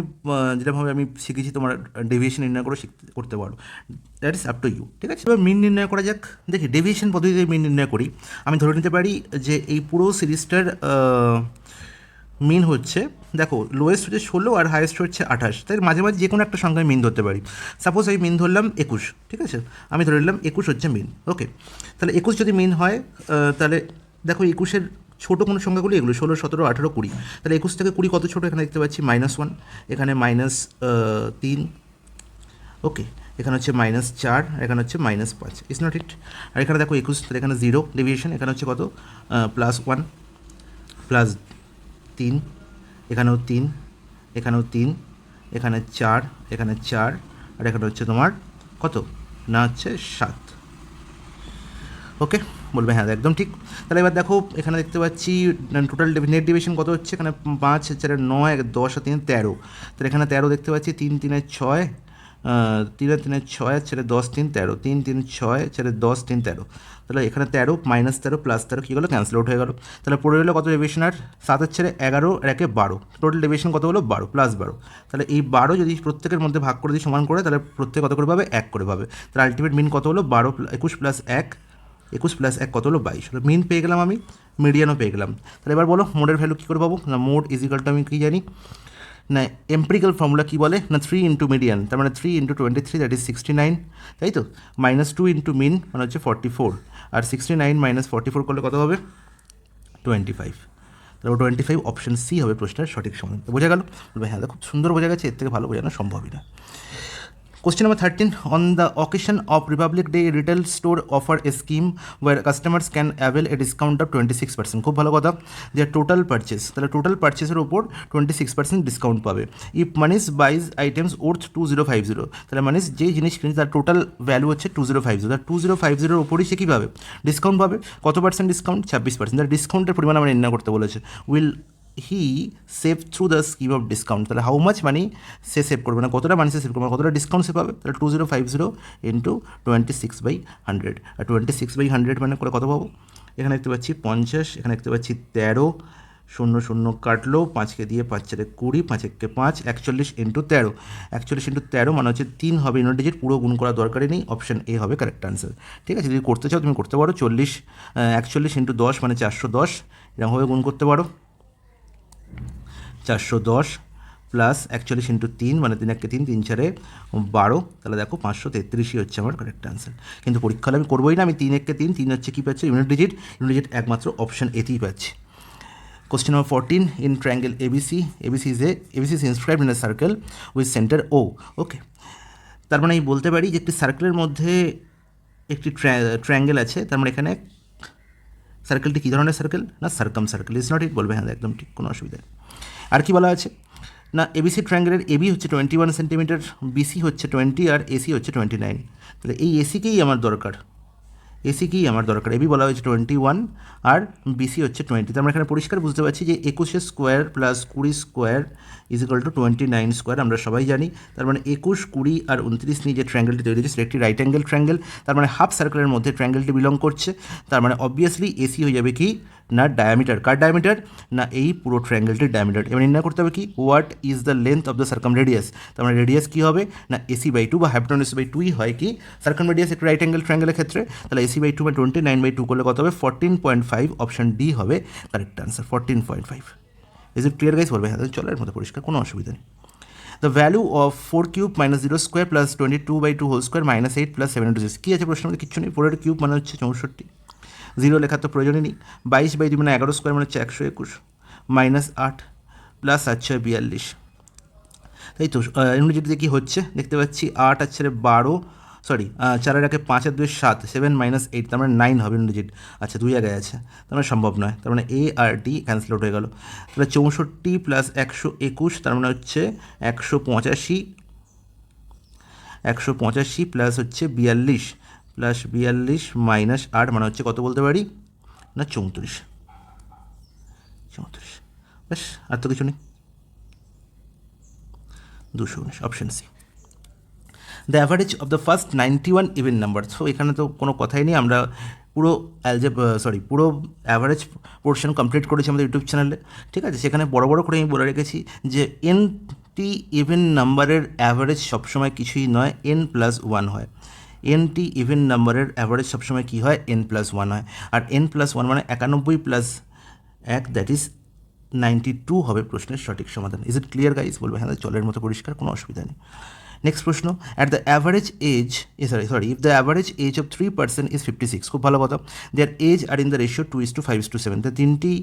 যেটাভাবে আমি শিখেছি তোমার ডেভিয়েশন নির্ণয় করে করতে পারো। That is up to you. ঠিক আছে, এবার মিন নির্ণয় করা যাক। দেখি, ডেভিয়েশন পদ্ধতিতে মিন নির্ণয় করি। আমি ধরে নিতে পারি যে এই পুরো সিরিজটার মিন হচ্ছে, দেখো লোয়েস্ট হচ্ছে 16 আর হাইয়েস্ট হচ্ছে 28। তাই মাঝে মাঝে যে কোনো একটা সংখ্যায় মিন ধরতে পারি। সাপোজ আমি মিন ধরলাম 21, ঠিক আছে, আমি ধরে নিলাম 21 হচ্ছে মিন। ওকে, তাহলে 21 যদি মিন হয়, তাহলে দেখো 21-এর ছোটো কোনো সংখ্যাগুলি এগুলো 16, 17, 18, 20। তাহলে 21 থেকে 20 কত ছোটো? এখানে দেখতে পাচ্ছি -1, এখানে -3, ওকে, এখানে হচ্ছে -4, এখানে হচ্ছে -5। ইজ নট ইট? আর এখানে দেখো 21, তাহলে এখানে 0 ডেভিয়েশন। এখানে হচ্ছে কত? +1, +3, এখানেও 3, এখানেও 3, এখানে 4, এখানে 4, আর এখানে হচ্ছে তোমার কত না হচ্ছে 7। ওকে, বলবে হ্যাঁ একদম ঠিক। তাহলে এবার দেখো, এখানে দেখতে পাচ্ছি টোটাল নেট ডেভিয়েশন কত হচ্ছে? এখানে 5, 4, 9, 10 আর 3, 13। তাহলে এখানে 13 দেখতে পাচ্ছি, 3, 3, 6, 3, 3, 6, 10, 3, 13, 3, 3, 6, 10, 3, 13। তাহলে এখানে 13, -13, +13 কী হলো? ক্যান্সেল আউট হয়ে গেল। তাহলে পড়ে রইলো কত ডেভিয়েশন? আর 7 ছেড়ে 11 আর 1 12। টোটাল ডেভিয়েশন কত হলো? 12 +12। তাহলে এই 12 যদি প্রত্যেকের মধ্যে ভাগ করে দিই সমান করে, তাহলে প্রত্যেক কত করে পাবে? 1 করে পাবে। তাহলে আলটিমেট মিন কত হলো? 21 + 1, 21 + 1 কত হলো? 22 হলো। মিন পেয়ে গেলাম আমি, মিডিয়ানও পেয়ে গেলাম। তাহলে এবার বলো মোডের ভ্যালু কী করে পাবো? না মোড ইজ ইকাল টু, আমি কী জানি না, এম্পিরিক্যাল ফর্মুলা কী বলে না 3 ইন্টু মিডিয়ান, তার মানে 3 × 23, দ্যাট ইজ 69, তাই তো? -2 ইন্টু মিন মানে হচ্ছে 44, আর 69 - 44 করলে কত হবে? 25। তাহলে 25 অপশন সি হবে প্রশ্নের সঠিক সমাধান। তো বোঝা গেল? বলবে হ্যাঁ, খুব সুন্দর বোঝা গেছে, এর থেকে ভালো বোঝানো সম্ভবই না। Question number 13. On the occasion of Republic Day, retail store offer a scheme where customers can avail a discount of 26%. খুব ভালো কথা, যে টোটাল পারচেস, তাহলে টোটাল পারচেসের ওপর 26% ডিসকাউন্ট পাবে। ইফ মানিস বাইজ আইটেমস ওর্থ 2050, তাহলে মানিস যে জিনিস কিনেছে তার টোটাল ভ্যালু হচ্ছে 2050, তার 2050 ওপরই সে কী পাবে? ডিসকাউন্ট পাবে। কত পার্সেন্ট ডিসকাউন্ট? 26%। তার ডিসকাউন্টের পরিমাণ আমরা নির্ণয় করতে বলেছে। Will he save through the scheme of discount, তাহলে হাউ মাচ মানি সে সেভ করবে, না কতটা মানি সে সেভ করবে, কতটা ডিসকাউন্ট সে পাবে? তাহলে 2050 ইন্টু 26/100, আর 26/100 মানে করে কত পাবো? এখানে দেখতে পাচ্ছি 50, এখানে দেখতে পাচ্ছি 13, 0 কাটলো, 5কে দিয়ে 5 4 20, 5 1 5, 41 ইন্টু 13, 41 ইন্টু 13 মানে হচ্ছে 3 হবে ইউনিট ডিজিট, পুরো গুণ করার দরকারই নেই, অপশন এ হবে কারেক্ট আনসার। ঠিক আছে, যদি করতে চাও তুমি করতে পারো, 41 ইন্টু 10 মানে 410, এরকমভাবে গুণ করতে পারো। 410 প্লাস 41 ইন্টু 3 মানে 3 1 3, 3 4 12, তাহলে দেখো 533 হচ্ছে আমার কারেক্ট আনসার। কিন্তু পরীক্ষা হলে আমি করবোই না, আমি 3 1 3, 3 হচ্ছে কী পাচ্ছি? ইউনিট ডিজিট একমাত্র অপশন এতেই পাচ্ছি। Question number 14. In triangle ABC is inscribed in a circle with center O. ওকে, তার মানে আমি বলতে পারি যে একটি সার্কেলের মধ্যে একটি ট্রায়াঙ্গেল আছে, তার মানে এখানে সার্কেলটি কী ধরনের সার্কেল? না circum circle. Is not it? বলবে হ্যাঁ, একদম ঠিক, কোনো অসুবিধা নেই। আর কি বলা আছে? না এবিসি ট্রায়াঙ্গেলের এবি হচ্ছে 21 সেন্টিমিটার, বিসি হচ্ছে 20 আর এসি হচ্ছে 29। তাহলে এই এসিকেই আমার দরকার, এবি বলা হয়েছে 21 আর বিসি হচ্ছে 20। তার মানে এখানে পরিষ্কার বুঝতে পারছি যে 21 square plus 20 square is equal to 29 square, আমরা সবাই জানি। তার মানে 21, 20 আর 29 নিয়ে যে ট্রায়াঙ্গেলটি তৈরি হয়েছে সেটা একটি রাইট অ্যাঙ্গেল ট্রায়াঙ্গেল, তার মানে হাফ সার্কেলের মধ্যে ট্রায়াঙ্গেলটি বিলং করছে। তার মানে অবভিয়াসলি এসি হয়ে যাবে কি না ডায়ামিটার। কার ডায়ামিটার? না এই পুরো ট্রায়াঙ্গেলটির ডায়ামিটার। এবার নির্ণয় করতে হবে কি what is the length of the circum radius. তার মানে রেডিয়াস কী হবে? না AC/2 বা হাইপোটেনিউস বাই 2ই হয় কি সার্কাম রেডিয়াস একটি রাইট অ্যাঙ্গেল ট্রায়াঙ্গেলের ক্ষেত্রে। তাহলে AC/2 বা 29/2 করলে কত হবে? 14.5, অপশন ডি হবে correct answer, 14.5। Is it clear guys? বলবে হ্যাঁ, চলো এর মধ্যে পরিষ্কার, কোনো অসুবিধা নেই। The value of 4 cube minus 0 square plus 22/2 whole square minus 8 plus 7/6 কী আছে প্রশ্নের মধ্যে? কিচ্ছু নেই। 4 কিউব মানে হচ্ছে 64, 0 লেখার তো প্রয়োজনই নেই। 22/2 মানে 11 স্কোয়ার মানে হচ্ছে 121, মাইনাস 8 প্লাস 8 42, তাই তো। ইউনিট দিয়ে কী হচ্ছে দেখতে পাচ্ছি, 8 আর 12, সরি 4 আর 5 আর 2 7, 7 মাইনাস 8, তার মানে 9 হবে ইউনিট। আচ্ছা 2 জায়গায় আছে, তার মানে সম্ভব নয়, তার মানে এ আর ডি ক্যান্সেল আউট হয়ে গেল। তাহলে 64 প্লাস 121, তার মানে হচ্ছে 185, 185 প্লাস হচ্ছে 42 প্লাস 42 মাইনাস 8 মানে হচ্ছে কত বলতে পারি? না 34, ব্যাস, আর তো কিছু নেই। 219, option C. The average of the first 91 even number. So এখানে তো কোনো কথাই নেই, আমরা পুরো পুরো অ্যাভারেজ পোর্শন কমপ্লিট করেছি আমাদের ইউটিউব চ্যানেলে। ঠিক আছে, সেখানে বড় বড় করে আমি বলে রেখেছি যে এনটি ইভেন নাম্বারের অ্যাভারেজ সবসময় কিছুই নয়, n+1 হয়। এনটি ইভেন নাম্বারের অ্যাভারেজ সবসময় কী হয়? n+1 হয়। আর n+1 মানে 91 প্লাস 1, দ্যাট ইজ 92 হবে প্রশ্নের সঠিক সমাধান। Is it clear guys? বলবে হ্যাঁ, জলের মতো পরিষ্কার, কোনো অসুবিধা নেই। নেক্সট প্রশ্ন, at the average age if the average age of 3 person is 56, খুব ভালো কথা। Their age are in the ratio 2:5:7, তো 3টি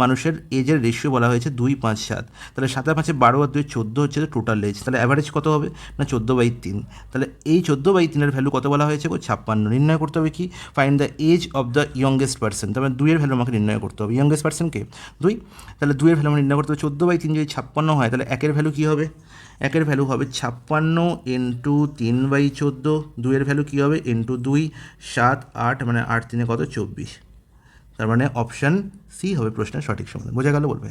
মানুষের এজের রেশিও বলা হয়েছে 2, 5, 7, তাহলে 7 আর 5 12 আর 2 14 হচ্ছে টোটাল এজ। তাহলে অ্যাভারেজ কত হবে? না 14/3, তাহলে এই 14/3 ভ্যালু কত বলা হয়েছে? 56। নির্ণয় করতে হবে কি? Find the age of the youngest person, তার মানে 2 এর ভ্যালু আমাকে নির্ণয় করতে হবে। ইয়ংগেস্ট পার্সনকে 2, তাহলে 2 এর ভ্যালু আমার নির্ণয় করতে হবে। 14/3 যদি 56 হয়, তাহলে 1 এর ভ্যালু কী হবে? 1 এর ভ্যালু হবে 56 ইন্টু 3/14, 2 এর ভ্যালু কী হবে? ইন্টু 2, 7, 8 মানে 8 3 কত? 24, তার মানে অপশান সি হবে প্রশ্নের সঠিক সমাধান। বোঝা গেল? বলবে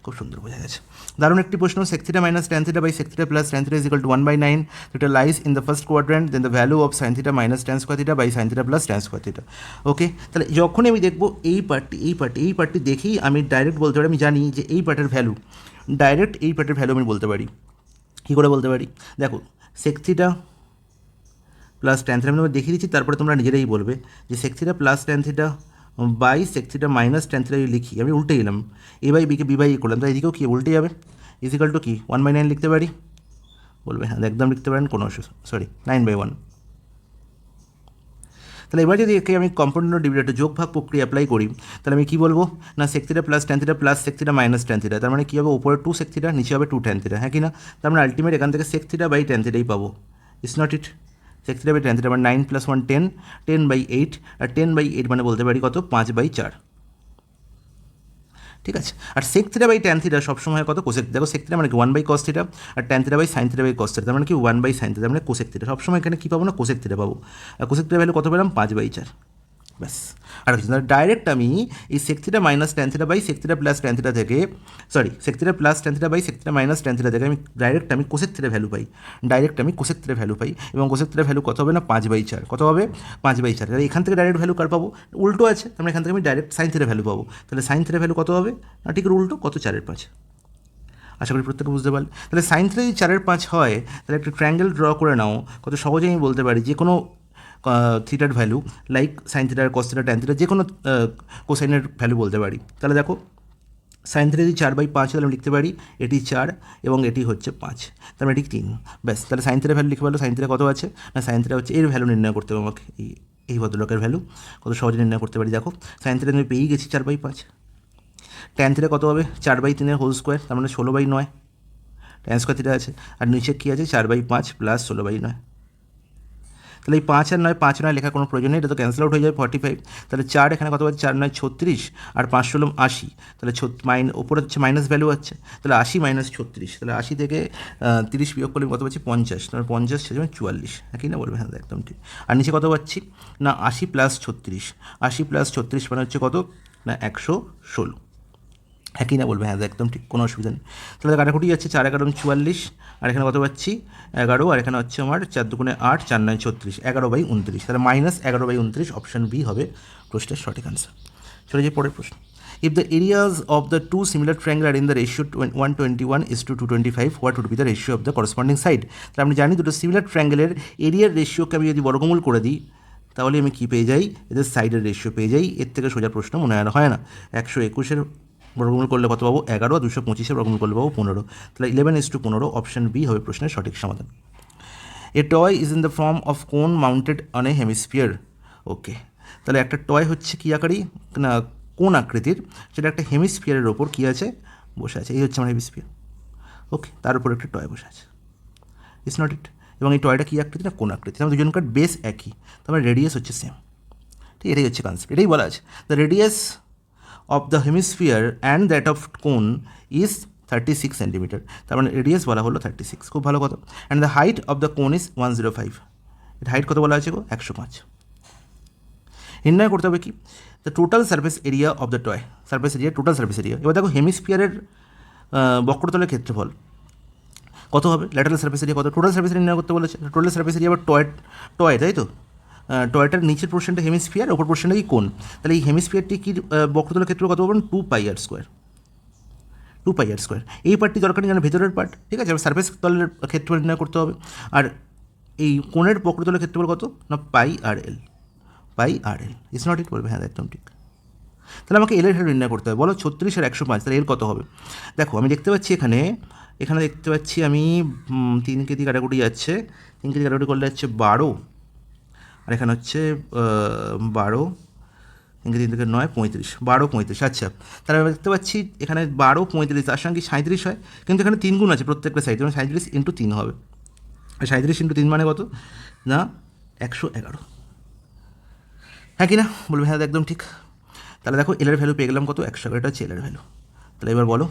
খুব সুন্দর বোঝা গেছে। দারুণ একটি প্রশ্ন। sec θ minus tan θ by sec θ plus tan θ is equal to 1/9. Theta lies in the first quadrant, then the value of sin θ minus tan square θ by sin θ plus tan square θ. ওকে, তাহলে যখনই আমি দেখবো এই পার্টটি দেখেই আমি ডাইরেক্ট বলতে পারি, আমি জানি যে এই পার্টের ভ্যালু, ডাইরেক্ট এই পার্টের ভ্যালু আমি বলতে পারি। কী করে বলতে পারি? দেখো sec θ প্লাস tan θ আমি তোমাকে দেখিয়ে দিচ্ছি, তারপরে তোমরা নিজেরাই বলবে যে sec θ plus tan θ by sec θ minus tan θ লিখি, আমি উল্টে গেলাম, এ বাই বিকে বি বাই এ করলাম, তাই এদিকেও কি উল্টে যাবে? ইজিক্যাল টু কি 1/9 লিখতে পারি? বলবে হ্যাঁ, একদম লিখতে পারেন, কোনো 9/1। তাহলে এবার যদি একে আমি কম্পাউন্ড ডিভিডেন্ট যোগ ভাগ প্রক্রিয়া অ্যাপ্লাই করি, তাহলে আমি কী বলবো না sec theta plus tan theta plus sec theta minus tan theta, তার মানে কী হবে উপরে 2 সেক থিটা নিচে হবে 2 ট্যান থিটা, হ্যাঁ কি না? তার মানে আলটিমেট এখান থেকে সেক থিটা বাই ট্যান থিটাই পাবো, it's not it? Sec theta by tan theta মানে 9 + 1 10, 10/8, আর 10/8 মানে বলতে পারি কত 5/4, ঠিক আছে? আর sec theta by tan theta সবসময় কত কোসেক, দেখো সেক থিটা মানে কি 1/cos থিটা, আর tan theta by sine theta by cos theta, তার মানে কি 1/sin থিটা, মানে কোসেক থিটা, সবসময় এখানে কী পাবো না কোসেক থিটা পাবো, আর কোসেক থিটা ভ্যালু কত পেলাম 5/4, ব্যাস। আর কিছু না, ডাইরেক্ট আমি এই sec theta minus tan theta by sec theta plus tan theta থেকে, sorry sec theta plus tan theta by sec theta minus tan theta থেকে আমি ডাইরেক্ট আমি কোসেক থিটা ভ্যালু পাই, ডাইরেক্ট আমি কোসেক থিটা ভ্যালু পাই, এবং cosec theta value কত হবে না 5/4, কত হবে 5/4, তাহলে এখান থেকে ডাইরেক্ট ভ্যালু কার পাবো, উল্টো আছে, তার মানে এখান থেকে আমি ডাইরেক্ট সাইন থিটা ভ্যালু পাবো, তাহলে সাইন থিটা ভ্যালু কত হবে না ঠিক উল্টো কত 4/5, আশা করি প্রত্যেকে বুঝতে পারলে। তাহলে সাইন থিটা যদি 4/5 হয়, তাহলে একটা ট্রায়াঙ্গেল ড্র করে নাও, কত সহজেই আমি বলতে পারি যে কোনো থিটার ভ্যালু লাইক সাইন থিটার কস থিটা ট্যান থিটা যে কোনো কোসাইনের ভ্যালু বলতে পারি। তাহলে দেখো সাইন থিটা যদি 4/5 তাহলে আমি লিখতে পারি এটি 4 এবং এটি হচ্ছে 5, তার মানে এটি 3, ব্যাস। তাহলে সাইন থিটার ভ্যালু লিখে পারলো, সাইন থিটা কত আছে না সাইন থিটা হচ্ছে এর ভ্যালু নির্ণয় করতে হবে আমাকে, এই ভদ্রলোকের ভ্যালু কত সহজে নির্ণয় করতে পারি। দেখো সাইন থিটা আমি পেয়েই গেছি 4/5, ট্যান থিটা কত হবে 4/3 হোল স্কোয়ার, তার মানে 16/9, ট্যান স্কোয়ার থিটা আছে, আর নিচে কী আছে 4/5 প্লাস 16/9, তাহলে এই 5 আর 9, 5 9 লেখার কোনো প্রয়োজন নেই, এটা তো ক্যান্সেল আউট হয়ে যাবে 45, তাহলে 4 এখানে কত হচ্ছে 4 9 36, আর 5 16 80, তাহলে ওপরে হচ্ছে মাইনাস ভ্যালু আছে, তাহলে 80 - 36, তাহলে 80 থেকে 30 বিয়োগ করলে কত পাচ্ছি 50, তাহলে 50 = 44, একই না বলবে, হ্যাঁ একদম ঠিক। আর নিচে কত পাচ্ছি না 80 + 36, 80 + 36 মানে হচ্ছে কত না 116, একই না বলবে, হ্যাঁ একদম ঠিক, কোনো অসুবিধা নেই। তাহলে কাটাকুটি যাচ্ছে 4 11 44, আর এখানে কত পাচ্ছি 11, আর এখানে হচ্ছে আমার 4 2 8, 4 9 36, 11/29, তাহলে -11/29 অপশান বি হবে প্রশ্নের সঠিক আনসার। চলে যাই পরের প্রশ্ন। If the areas of the two similar triangle are in the ratio 121:225, what would be the ratio of the corresponding side? তাহলে আমি জানি দুটো সিমিলার ট্রায়াঙ্গেলের এরিয়ার রেশিওকে আমি যদি বর্গমূল করে দিই, তাহলে আমি কী পেয়ে যাই, এদের সাইডের রেশিও পেয়ে যাই। এর থেকে সোজা প্রশ্ন মনে হয় না। 121-এর বর্গমূল করলে কত পাবো 11, 225-এর বর্গমূল করলে পাবো 15, তাহলে 11:15 অপশান বি হবে প্রশ্নের সঠিক সমাধান। এ toy is in the form of কোন মাউন্টেড অন এ হেমিস্ফিয়ার, ওকে। তাহলে একটা টয় হচ্ছে কী আকারী না কোন আকৃতির, সেটা একটা হেমিস্ফিয়ারের ওপর কী আছে বসে আছে, এই হচ্ছে আমার হেমিস্ফিয়ার, ওকে, তার উপর একটা টয় বসে আছে, ইটস নট ইট। এবং এই টয়টা কী আকৃতি না কোন আকৃতি, আমার দুজনকার বেস একই, তারপরে রেডিয়াস হচ্ছে সেম, ঠিক, এটাই হচ্ছে কনসেপ্ট, এটাই বলা আছে the radius of the hemisphere and that of cone is 36 centimetre, তার মানে রেডিয়াস বলা হলো 36, খুব ভালো কথা। And the height of the কোন ইজ 105, এটা হাইট কত বলা আছে গো 105। নির্ণয় করতে হবে কি the total surface area of the toy, surface area total surface area. এবার দেখো হেমিস্ফিয়ারের বক্রতলের ক্ষেত্রফল কত হবে, ল্যাটারাল সারফেস এরিয়া কত, টোটাল সারফেস এরিয়া নির্ণয় করতে বলেছে, টোটাল সারফেস এরিয়া আবার টয় তাই তো, টয়টার নিচের পোর্শনটা হেমিস্ফিয়ার, ওপর পোর্শনটা কি কোন, তাহলে এই হেমিস্ফিয়ারটি কি বক্রতলের ক্ষেত্রে কত পাবেন 2πr², 2πr², এই পার্টটি দরকার নেই, কারণ ভেতরের পার্ট, ঠিক আছে, সারফেস তলের ক্ষেত্রফল নির্ণয় করতে হবে। আর এই কোণের বক্রতলের ক্ষেত্রফল কত না πrl, ইটস নট ইট বলবে, হ্যাঁ একদম ঠিক। তাহলে আমাকে এলের ভ্যালু নির্ণয় করতে হবে, বলো 36 আর 105, তাহলে এর কত হবে? দেখো আমি দেখতে পাচ্ছি এখানে দেখতে পাচ্ছি আমি 3 কেজি কাটাকুটি যাচ্ছে, 3 কেজি কাটাকুটি করলে যাচ্ছে 12, আর এখানে হচ্ছে 12, 3 থেকে 9 35, 12 35, আচ্ছা। তাহলে আমি দেখতে পাচ্ছি এখানে 12 35, তার সঙ্গে 37 হয়, কিন্তু এখানে 3 গুণ আছে প্রত্যেকটা সাইড, মানে 37 × 3 হবে, আর 37 × 3 মানে কত না 111, হ্যাঁ কি না বলবে, হ্যাঁ একদম ঠিক। তাহলে দেখো এলের ভ্যালু পেয়ে গেলাম কত 111, এটা হচ্ছে এলের ভ্যালু। তাহলে এবার বলো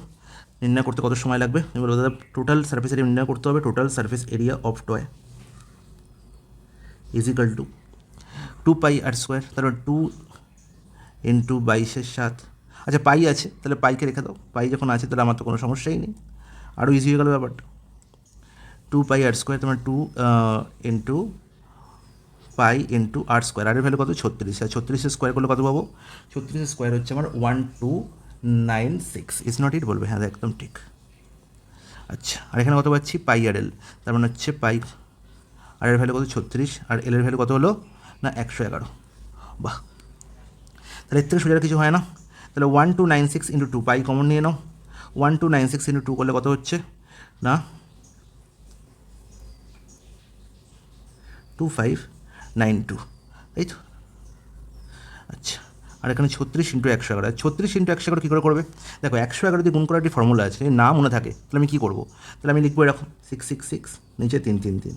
নির্ণয় করতে কত সময় লাগবে, এবার দাদা টোটাল সারফেস এরিয়া নির্ণয় করতে হবে, total surface area of toy is equal two 2πr², তারপর 2 × 22/7, আচ্ছা পাই আছে, তাহলে পাইকে রেখে দাও, পাই যখন আছে তাহলে আমার তো কোনো সমস্যাই নেই, আরও ইজি হয়ে গেল ব্যাপারটা। 2πr², তোমার 2 × পাই × r², আর এর ভ্যালু কত 36, আর 36 স্কোয়ার করলে কত পাবো, 36 স্কোয়ার হচ্ছে আমার 1296, ইজ নট ইট বলবে, হ্যাঁ একদম ঠিক। আচ্ছা, আর এখানে কত পাচ্ছি πrl, তার মানে হচ্ছে পাই, আর এর ভ্যালু কত 36, আর এল এর ভ্যালু কত হলো না 111, বাহ। তাহলে এর থেকে সোজা কিছু হয় না, তাহলে 1296 × 2 পাই কমন নিয়ে নাও, 1296 × 2 করলে কত হচ্ছে না 2592, এই তো আচ্ছা, আর এখানে 36 ইন্টু 111, 36 ইন্টু 111 কী করে করবে? দেখো 111 দিয়ে গুণ করার একটি ফর্মুলা আছে, যদি না মনে থাকে তাহলে আমি কী করবো? তাহলে আমি লিখবো এরকম 666 নিচে 333,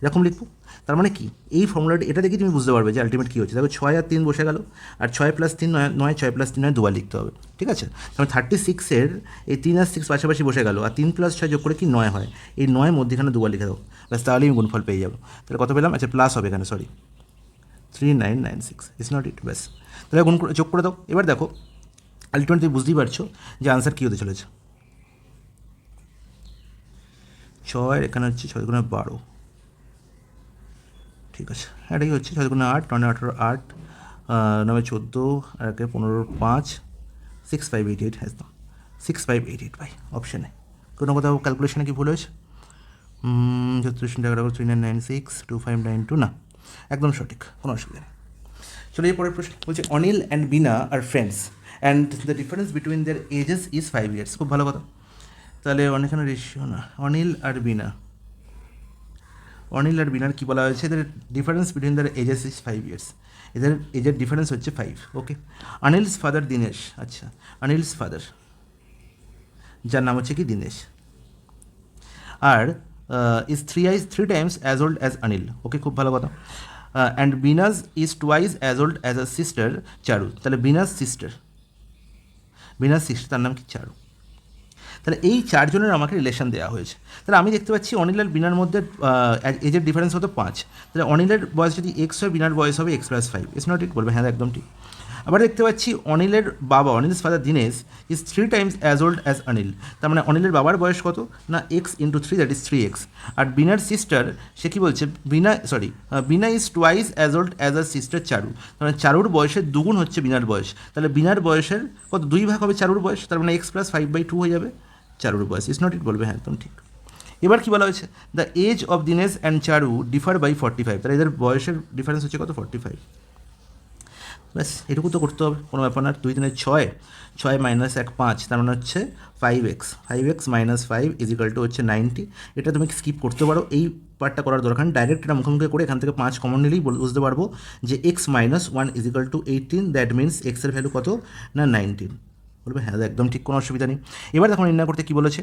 এরকম লিখবো। তার মানে কি, এই ফর্মুলাটি এটা দেখে তুমি বুঝতে পারবে যে আলটিমেট কী হচ্ছে। দেখো 6 আর 3 বসে গেল, আর 6 প্লাস 3 9, 6 প্লাস 3 দুবার লিখতে হবে, ঠিক আছে? তাহলে 36-এর এই 3 আর 6 পাশাপাশি বসে গেল, আর 3 প্লাস 6 যোগ করে কি 9 হয়, এই 9 মধ্যেখানে দুবার লিখে দাও, ব্যাস তাহলেই আমি গুণফল পেয়ে যাবো। তাহলে কত পেলাম? আচ্ছা প্লাস হবে এখানে, সরি 3996, ইটস নট ইট, ব্যাস। তাহলে গুণ করে যোগ করে দাও। এবার দেখো আলটিমেট তুমি বুঝতেই পারছো যে আনসার কী হতে চলেছে। 6 এখানে হচ্ছে 6 গুণে 12, ঠিক আছে, এটাই হচ্ছে 6 গুণে 8, 9 18 8, 9 14, আর একে 15 5, 6588, হ্যাঁ 6588 ভাই অপশানে। কোনো কোথাও ক্যালকুলেশনে কি ভুল হয়েছে? 3996 2592, না একদম সঠিক, কোনো অসুবিধা নেই। চলো এই পরের প্রশ্ন বলছে Anil and Bina are friends and the difference between their ages is 5 years। খুব ভালো কথা। তাহলে অনেকখানে রেশিও না, অনিল আর বিনার কী বলা হয়েছে? এদের difference between their ages is 5 years, এদের এজের ডিফারেন্স হচ্ছে 5, ওকে। অনিলস ফাদার দীনেশ, আচ্ছা অনিলস ফাদার যার নাম হচ্ছে কি দীনেশ, আর is 3 times as old as Anil, okay খুব ভালো কথা। And Bina's is twice as old as a sister Charu, তাহলে বিনাজ সিস্টার তার নাম কি চারু। তাহলে এই চারজনের আমাকে রিলেশন দেওয়া হয়েছে। তাহলে আমি দেখতে পাচ্ছি অনিল আর বিনার মধ্যে এজের ডিফারেন্স হতো 5, তাহলে অনিলের বয়স যদি এক্স হয়, বিনার বয়স হবে x+5, ইটস নট ইট বলবে, হ্যাঁ একদম ঠিক। আবার দেখতে পাচ্ছি অনিলের বাবা, Anil's father Dinesh is 3 times as old as Anil, তার মানে অনিলের বাবার বয়স কত না x × 3, দ্যাট ইজ 3x। আর বিনার সিস্টার, সে কী বলছে, Bina is twice as old as a sister Charu, তার মানে চারুর বয়সের দুগুণ হচ্ছে বিনার বয়স, তাহলে বিনার বয়সের কত 2 ভাগ হবে চারুর বয়স, তার মানে x+5/2 হয়ে যাবে চারুর বয়স, ইটস নট ইট বলবে, হ্যাঁ একদম ঠিক। এবার কী বলা হয়েছে? The age of Dinesh and Charu differ by 45, তাহলে এদের বয়সের ডিফারেন্স হচ্ছে কত? 45, ব্যাস এটুকু তো করতে হবে, কোনো ব্যাপার না। 2 3 6, 6 - 1 5, তার মানে হচ্ছে 5x - 5 = হচ্ছে 90। এটা তুমি স্কিপ করতে পারো, এই পার্টটা করার দরকার নেই, ডাইরেক্ট এটা মুখোমুখি করে এখান থেকে 5 কমন নিলেই বুঝতে পারবো যে x - 1 = 18, দ্যাট মিনস এক্সের ভ্যালু কত না 19, বলবে হ্যাঁ একদম ঠিক, কোনো অসুবিধা নেই। এবার দেখো নির্ণয় করতে কী বলেছে,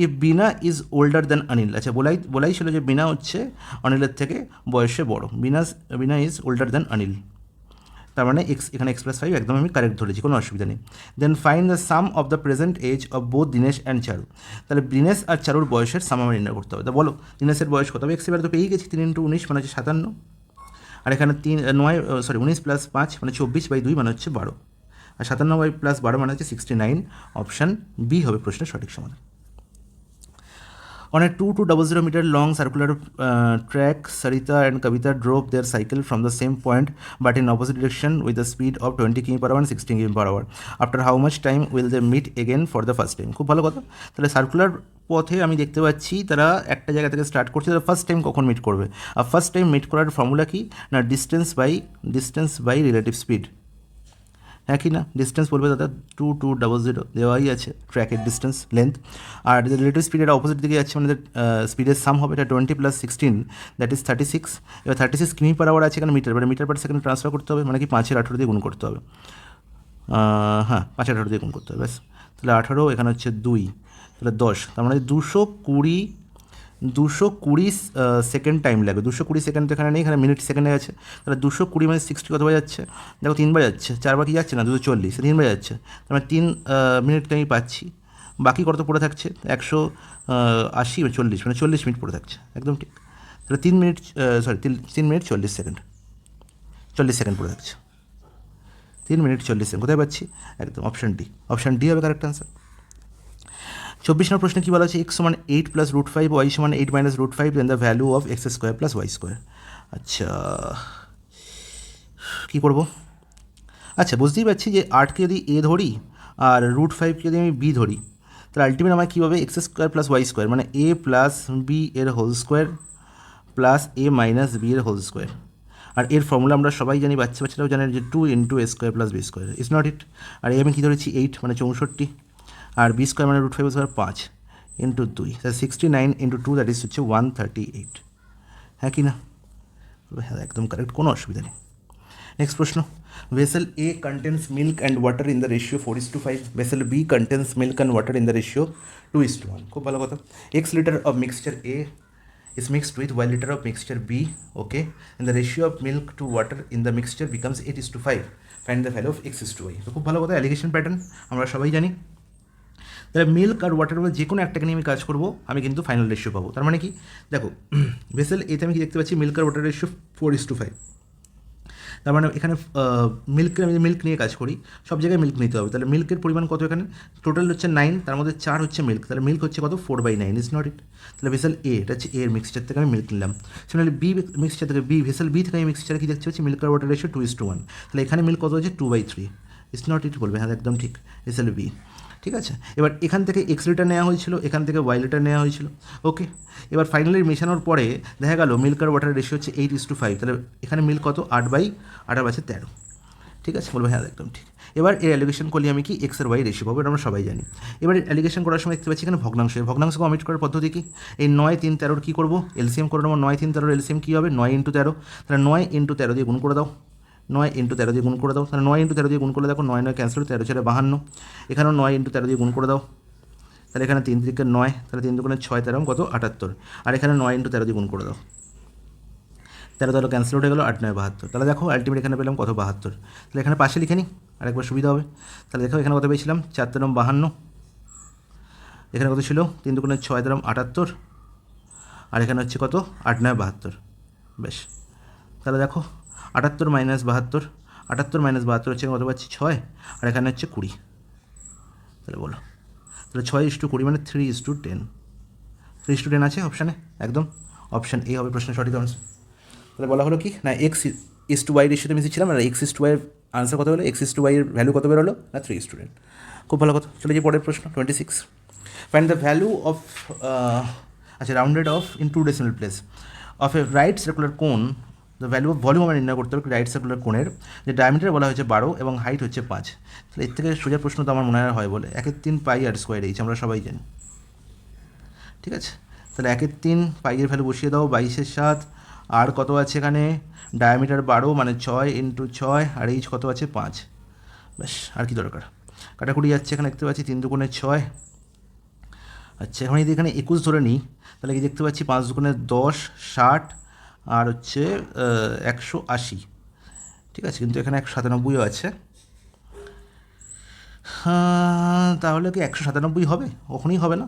if Veena is older than Anil, আচ্ছা বলাই ছিল যে বিনা হচ্ছে অনিলের থেকে বয়সে বড়, বিনা ইজ ওল্ডার দ্যান অনিল, তার মানে এখানে x+5 একদম আমি কারেক্ট ধরেছি, কোনো অসুবিধা নেই। Then find the sum of the present age of both Dinesh and Charu, তাহলে দীনেশ আর চারুর বয়সের সাম আমার নির্ণয় করতে হবে। তা বলো দীনেশের বয়স কত হবে? x এবার তো পেয়েই গেছি, 3 × 19 মানে হচ্ছে 57, আর এখানে 19 + 5 মানে 24/2 মানে হচ্ছে 12, আর 57 + 12 মানে হচ্ছে 69, অপশান বি হবে প্রশ্নের সঠিক সমাধান। On a 2200 meter long circular track, Sarita and Kavita drove their cycle from the same point but in opposite direction with a speed of 20 km/h and 16 km/h. After how much time will they meet again for the first time? খুব ভালো কথা। তাহলে circular পথে আমি দেখতে পাচ্ছি তারা একটা জায়গা থেকে স্টার্ট করছে, তারা ফার্স্ট টাইম কখন মিট করবে? আর ফার্স্ট টাইম মিট করার ফর্মুলা কি না ডিস্টেন্স বাই রিলেটিভ স্পিড, হ্যাঁ কি না? ডিস্টেন্স বলবে দাদা 2200 দেওয়াই আছে, ট্র্যাকের ডিস্টেন্স লেন্থ, আর রিলেটিভ স্পিডের অপোজিট দিকে যাচ্ছে, মানে স্পিডের সাম হবে, এটা 20 + 16, দ্যাট ইজ 36। এবার 36 কিমি/আওয়ার আছে এখানে মিটার, মানে মিটার পার সেকেন্ড ট্রান্সফার করতে হবে, মানে কি 5-18 দিয়ে গুণ করতে হবে, হ্যাঁ 5-18 দিয়ে গুণ করতে হবে, ব্যাস। তাহলে 18, এখানে হচ্ছে 2, তাহলে 10, তার মানে 220 সেকেন্ড টাইম লাগবে। 220 সেকেন্ড তো এখানে নেই, এখানে মিনিট সেকেন্ডে আছে, তাহলে 220 মানে 60 কতবার যাচ্ছে? দেখো 3বার যাচ্ছে, 4বার কি যাচ্ছে না, 240, 3বার যাচ্ছে, তার মানে 3 মিনিটটা আমি পাচ্ছি, বাকি কত পড়ে থাকছে? 180 বা 40, মানে 40 মিনিট পড়ে থাকছে, একদম ঠিক। তাহলে 3 মিনিট 40 সেকেন্ড, 40 সেকেন্ড পড়ে থাকছে, 3 মিনিট 40 সেকেন্ড, কোথায় পাচ্ছি? একদম অপশান ডি হবে কারেক্ট আনসার। 24 নম্বর প্রশ্নে কী বলা আছে? x = 8 + √5, y = 8 - √5, then the value of x² + y²। আচ্ছা কী করবো? আচ্ছা বুঝতেই পারছি যে 8কে যদি a ধরি আর √5কে যদি আমি b ধরি, তাহলে আলটিমেট আমার কী হবে? x² + y² মানে a + b এর whole square plus a - b এর হোল স্কোয়ার, আর এর ফর্মুলা আমরা সবাই জানি, বাচ্চারাও জানেন যে 2 × a² + b², ইজ নট ইট। আর আমি কী ধরেছি? 8 মানে 64, আর b² মানে √5 = 5 × 2, 69 × 2, দ্যাট ইজ হচ্ছে 138, হ্যাঁ কি না? হ্যাঁ একদম কারেক্ট, কোনো অসুবিধা নেই। নেক্সট প্রশ্ন, vessel A contains milk and water in the ratio 4:5, vessel B contains milk and water in the ratio 2:1. খুব ভালো কথা। X litre of mixture A is mixed with y liter of mixture B, okay, and the ratio of milk to water in the mixture becomes 8:5. Find the value of x is to y. তো খুব ভালো কথা, allegation pattern আমরা সবাই জানি। তাহলে milk আর water যে কোনো একটাকে নিয়ে আমি কাজ করবো, আমি কিন্তু ফাইনাল রেশিও পাবো। তার মানে কি, দেখো ভেসেল এতে আমি কি দেখতে পাচ্ছি, মিল্ক আর ওয়াটার রেশিও 4:5। তার মানে এখানে মিল্কের আমি মিল্ক নিয়ে কাজ করি, সব জায়গায় মিল্ক নিতে হবে। তাহলে মিল্কের পরিমাণ কত এখানে, টোটাল হচ্ছে 9, তার মধ্যে 4 হচ্ছে মিল্ক, তাহলে মিল্ক হচ্ছে কত 4/9, ইজ নট ইট। তাহলে ভেসেল এ, এটা হচ্ছে এর মিক্সচার থেকে আমি মিল্ক নিলাম। সিমিলারলি বি মিক্সচার থেকে ভেসেল বি থেকে আমি মিক্সচারে কি দেখতে পাচ্ছি, মিল্ক আর ওয়াটার রেশিও 2:1, তাহলে এখানে মিল্ক কত হচ্ছে 2/3, ইজ নট ইট বলবে, হ্যাঁ একদম ঠিক, ভেসেল বি। ঠিক আছে, এবার এখান থেকে এক্স লিটার নেওয়া হয়েছিল, এখান থেকে ওয়াই লিটার নেওয়া হয়েছিল, ওকে। এবার ফাইনালি মেশানোর পরে দেখা গেল মিল্ক আর ওয়াটার রেশিও হচ্ছে 8:5, তাহলে এখানে মিল্ক কত 8/13, ঠিক আছে বলবো, হ্যাঁ একদম ঠিক। এবার এর অ্যালিগেশন করলে আমি কি এক্স আর ওয়াই রেশিও পাবো, এটা আমরা সবাই জানি। এবার অ্যালিগেশন করার সময় দেখতে পাচ্ছি এখানে ভগ্নাংশকে অমিট করার পদ্ধতি কি, এই 9, 3, 13 কী করবো, এলসিএম করে নেবো। 9, 3, 13 এলসিএম কী হবে, 9 × 13, তাহলে 9 × 13 দিয়ে গুণ করে দাও, 9 × 13 দিয়ে গুণ করে দাও, তাহলে 9 × 13 দিয়ে গুণ করলে দেখো 9 9 ক্যান্সেল, 13 4 52, এখানেও 9 × 13 দিয়ে গুণ করে দাও, তাহলে এখানে 3 3 9, তাহলে 3 2 6 13 কত 78, আর এখানে 9 × 13 দিয়ে গুণ করে দাও, 13 13 ক্যান্সেল উঠে গেলো, 8 9 72, তাহলে দেখো আলটিমেট এখানে পেলাম কত 72, তাহলে এখানে পাশে লিখে নিই আরেকবার সুবিধা হবে। তাহলে দেখো এখানে কত পেয়েছিলাম 4 13 52, এখানে কত ছিল 3 2 6 13 78, আর এখানে হচ্ছে কত 8 9 72, বেশ। তাহলে দেখো 78 - 72, 78 - 72 হচ্ছে কত পাচ্ছি 6, আর এখানে হচ্ছে 20, তাহলে বলো, তাহলে 6:20 মানে 3:10, 3:10 আছে অপশানে, একদম অপশান এ হবে প্রশ্নের সঠিক আনসার। তাহলে বলা হলো কি না, x:y রেশিওতে মিশিয়েছিলাম, আর x:y এর আনসার কত হলো, x:y এর ভ্যালু কত বেরোলো না 3:10। খুব ভালো কথা। চলে যে পরের প্রশ্ন 26, ফাইন্ড দ্য ভ্যালু অফ আচ্ছা rounded of in 2 decimal place of a right circular কোন, দ্য ভ্যালু অফ ভলিউম আমরা নির্ণয় করতে হবে রাইট সার্কুলার কোণের, যে ডায়ামিটার বলা হয়েছে 12 এবং হাইট হচ্ছে 5। তাহলে এর থেকে সোজা প্রশ্ন তো আমার মনে হয় বলে 1/3 πr², আমরা সবাই জানি, ঠিক আছে। তাহলে 1/3 পাইয়ের ভ্যালু বসিয়ে দাও, 22/7, আর কত আছে এখানে, ডায়ামিটার 12 মানে 6 × 6, আর এইচ কত আছে 5, ব্যাস আর কি দরকার। কাটাকুটি যাচ্ছে, এখানে দেখতে পাচ্ছি 3 2 6, আচ্ছা এখন যদি এখানে 21 ধরে নিই, তাহলে কি দেখতে পাচ্ছি 5 2 10, 60, আর হচ্ছে 180, ঠিক আছে, কিন্তু এখানে 197ও আছে, তাহলে কি 197 হবে, কখনই হবে না।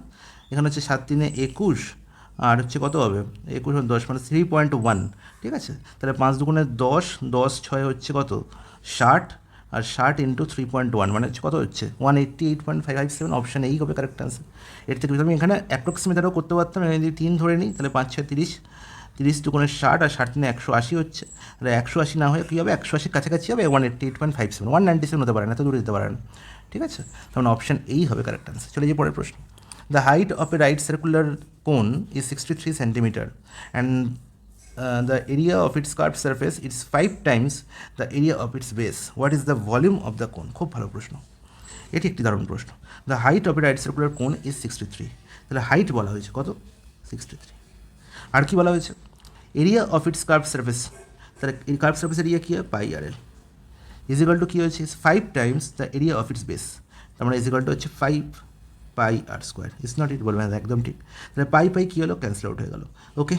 এখানে হচ্ছে 7 3 21, আর হচ্ছে কত হবে 21 10 মানে 3.1, ঠিক আছে। তাহলে 5 2 10, 10 6 হচ্ছে কত 60, আর 60 × 3.1 মানে হচ্ছে কত হচ্ছে 188.557, অপশান এই হবে কারেক্ট আনসার। এর থেকে আমি এখানে অ্যাপ্রক্সিমেট আরও করতে পারতাম, এখানে যদি 3 ধরে নিই তাহলে 5 6 30, 30 2 60, আর 60 3 180 হচ্ছে, তাহলে 180 না হয়ে কী হবে 180 কাছাকাছি হবে 188.57, 197 হতে পারে না, এত দূরে দিতে পারে না, ঠিক আছে। তার মানে অপশান এই হবে কারেক্ট আনসার। চলে যে পরের প্রশ্ন, the height of a right circular cone is 63 centimetre and the area of its curved surface is 5 times the area of its base. What is the volume of the cone? খুব ভালো প্রশ্ন, এটি একটি দারুণ প্রশ্ন। The height of a right circular cone is 63, তাহলে height বলা হয়েছে কত 63, আর কি বলা হয়েছে area of its curve surface, তাহলে এই কার্ভ সার্ফেস এরিয়া কী হয় πr/l, ইজিক্যাল টু কী হয়েছে 5 Times the area of its base, তার মানে ইজিক্যাল টু হচ্ছে 5 πr², ইটস নট ইট বলবেন, একদম ঠিক। তাহলে পাই কী হলো ক্যান্সেল আউট হয়ে গেল, ওকে,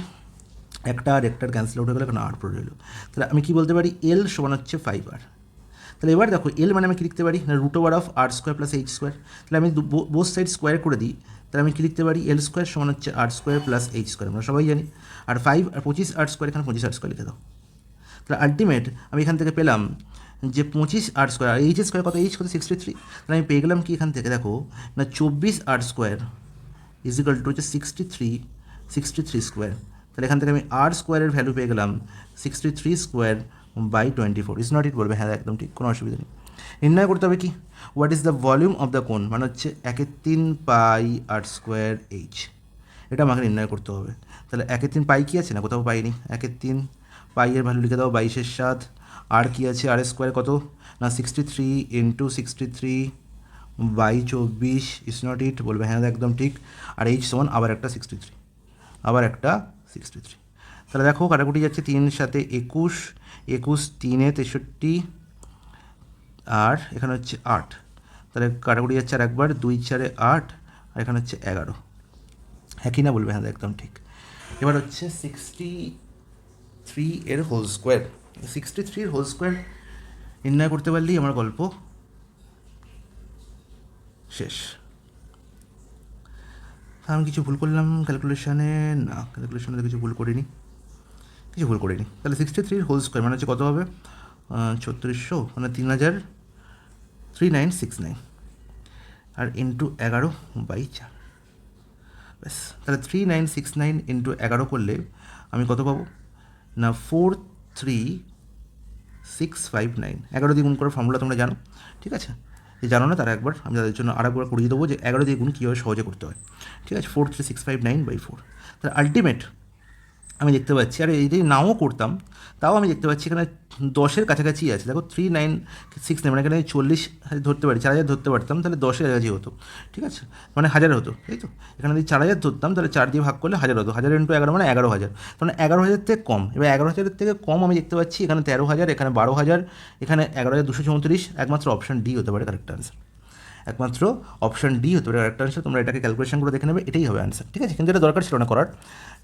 একটা আর একটার ক্যান্সেল আউট হয়ে গেলো, কারণ আর পড়ে রইলো। তাহলে আমি কী বলতে পারি, এল সমান হচ্ছে 5r। তাহলে এবার দেখো এল মানে আমি কী লিখতে পারি না √r² + h², তাহলে আমি বোথ সাইড স্কোয়ার করে দিই, তাহলে আমি কী লিখতে পারি l² সমান হচ্ছে r² + h², আমরা সবাই জানি। আর 5 আর 25r², এখানে 25r² লিখে দাও। তাহলে আলটিমেট আমি এখান থেকে পেলাম যে 25r², আর h² কত, h কত 63, তাহলে আমি পেয়ে গেলাম কি এখান থেকে দেখো না 24r² ইজিক্যাল টু হচ্ছে 63² তাহলে এখান থেকে আমি r² ভ্যালু পেয়ে গেলাম 63² / 24, ইজ নট ইট বলবে, হ্যাঁ একদম ঠিক, কোনো অসুবিধা নেই। নির্ণয় করতে হবে কি, what is the volume of the কোন, মানে হচ্ছে 1/3 πr²h, এটা আমাকে নির্ণয় করতে হবে। তাহলে 1/3 পাই কী আছে না, কোথাও পাইনি, 1/3 পাইয়ের ভ্যালু লিখে দাও 22/7, আর কি আছে r² কত না 63 × 63/24, ইজ নট ইট বলবে, হ্যাঁ একদম ঠিক। আর h সমান আবার একটা 63, তাহলে দেখো কাটাকুটি যাচ্ছে 3 7 21, 21 3 63, আর এখানে হচ্ছে 8, তাহলে কাটাকুটি যাচ্ছে আর একবার 2 4 8, আর এখানে হচ্ছে 11। হ্যাঁ কি না বলবে? হ্যাঁ একদম ঠিক। এবার হচ্ছে 63 এর হোল স্কোয়ার। 63 এর হোল স্কোয়ার নির্ণয় করতে পারলেই আমার গল্প শেষ। আমি কিছু ভুল করলাম ক্যালকুলেশানে? না, ক্যালকুলেশানে তো কিছু ভুল করিনি, তাহলে 63 হোল স্কোয়ার মানে হচ্ছে কত হবে? 3600 মানে 3969, আর ইন্টু 11/4। ব্যাস, তাহলে 3969 ইন্টু 11 করলে আমি কত পাবো না? 43659। 11 দিয়ে গুণ করার ফর্মুলা তোমরা জানো, ঠিক আছে? যে জানো না তারা একবার আমি তাদের জন্য আরেকবার করিয়ে দেবো যে 11 দিয়ে গুণ কীভাবে সহজে করতে হয়, ঠিক আছে? 43659/4। তাহলে আলটিমেট আমি দেখতে পাচ্ছি, আর এই যদি নাও করতাম তাও আমি দেখতে পাচ্ছি এখানে 10-এর কাছাকাছি আছে। দেখো 3969 মানে এখানে 40 ধরতে পারি, 4000 ধরতে পারতাম তাহলে 10-এর কাছাকাছি হতো, ঠিক আছে? মানে 1000 হতো, তাই তো? এখানে যদি 4000 ধরতাম তাহলে 4 দিয়ে ভাগ করলে 1000 হতো। 1000 ইন্টু 11 মানে 11000, মানে 11000 থেকে কম। এবার 11000 থেকে কম আমি দেখতে পাচ্ছি এখানে 13000, এখানে 12000, এখানে 11234। একমাত্র অপশান ডি হতে পারে কারেক্ট আনসার, একমাত্র অপশান ডি হতে পারে কারেক্ট আনসার। তোমরা এটাকে ক্যালকুলেশন করে দেখে নেবে, এটাই হবে আনসার, ঠিক আছে? কিন্তু এটা দরকার ছিল না করার,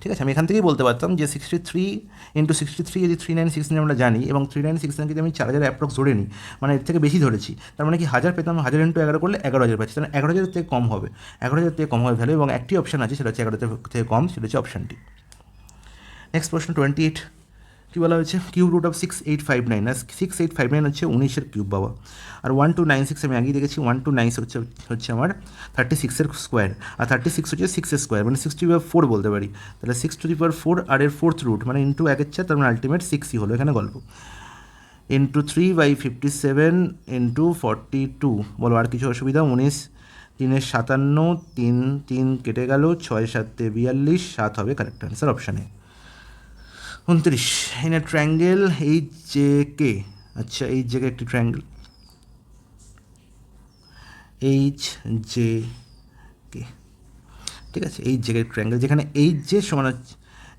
ঠিক আছে? আমি এখান থেকেই বলতে পারতাম যে 63 ইন্টু 63 যদি 3969 আমরা জানি, এবং 3969 যদি আমি 4000 অ্যাপ্রক্স ধরে নিই, মানে এর থেকে বেশি ধরেছি, তার মানে কি 1000 পেতাম, 1000 ইন্টু 11 করলে 11000 পাচ্ছি, তাহলে 11000 থেকে কম হবে, 11000 থেকে কম হবে ভ্যালু, এবং একটি অপশান আছে সেটা হচ্ছে 11 থেকে কম, সেটা হচ্ছে অপশানটি। নেক্সট প্রশ্ন 28 কী বলা হয়েছে? কিউব রুট অফ 6859, আর 6859 হচ্ছে 19-এর কিউব বাবা। আর 1296 আমি আগেই দেখেছি, 1296 হচ্ছে আমার 36-এর স্কোয়ার, আর 36 হচ্ছে 6-এর স্কোয়ার, মানে 6/4 বলতে পারি। তাহলে 6/4 আর এর 4th রুট মানে ইন্টু 1/4, তার মানে আলটিমেট 6ই হলো এখানে গল্প। ইন্টু 3/57 ইন্টু 42, বলো আর কিছু অসুবিধা? 19 3 57, 3 কেটে গেল, 6 7 42, 7 হবে কারেক্ট আনসার অপশানে। 29 in a triangle H J K. আচ্ছা, এইচ জে কে একটি ট্রায়াঙ্গেল এইচ জে কে, ঠিক আছে? এইচ জে কে ট্রায়াঙ্গেল যেখানে এইচ জে সমান হচ্ছে,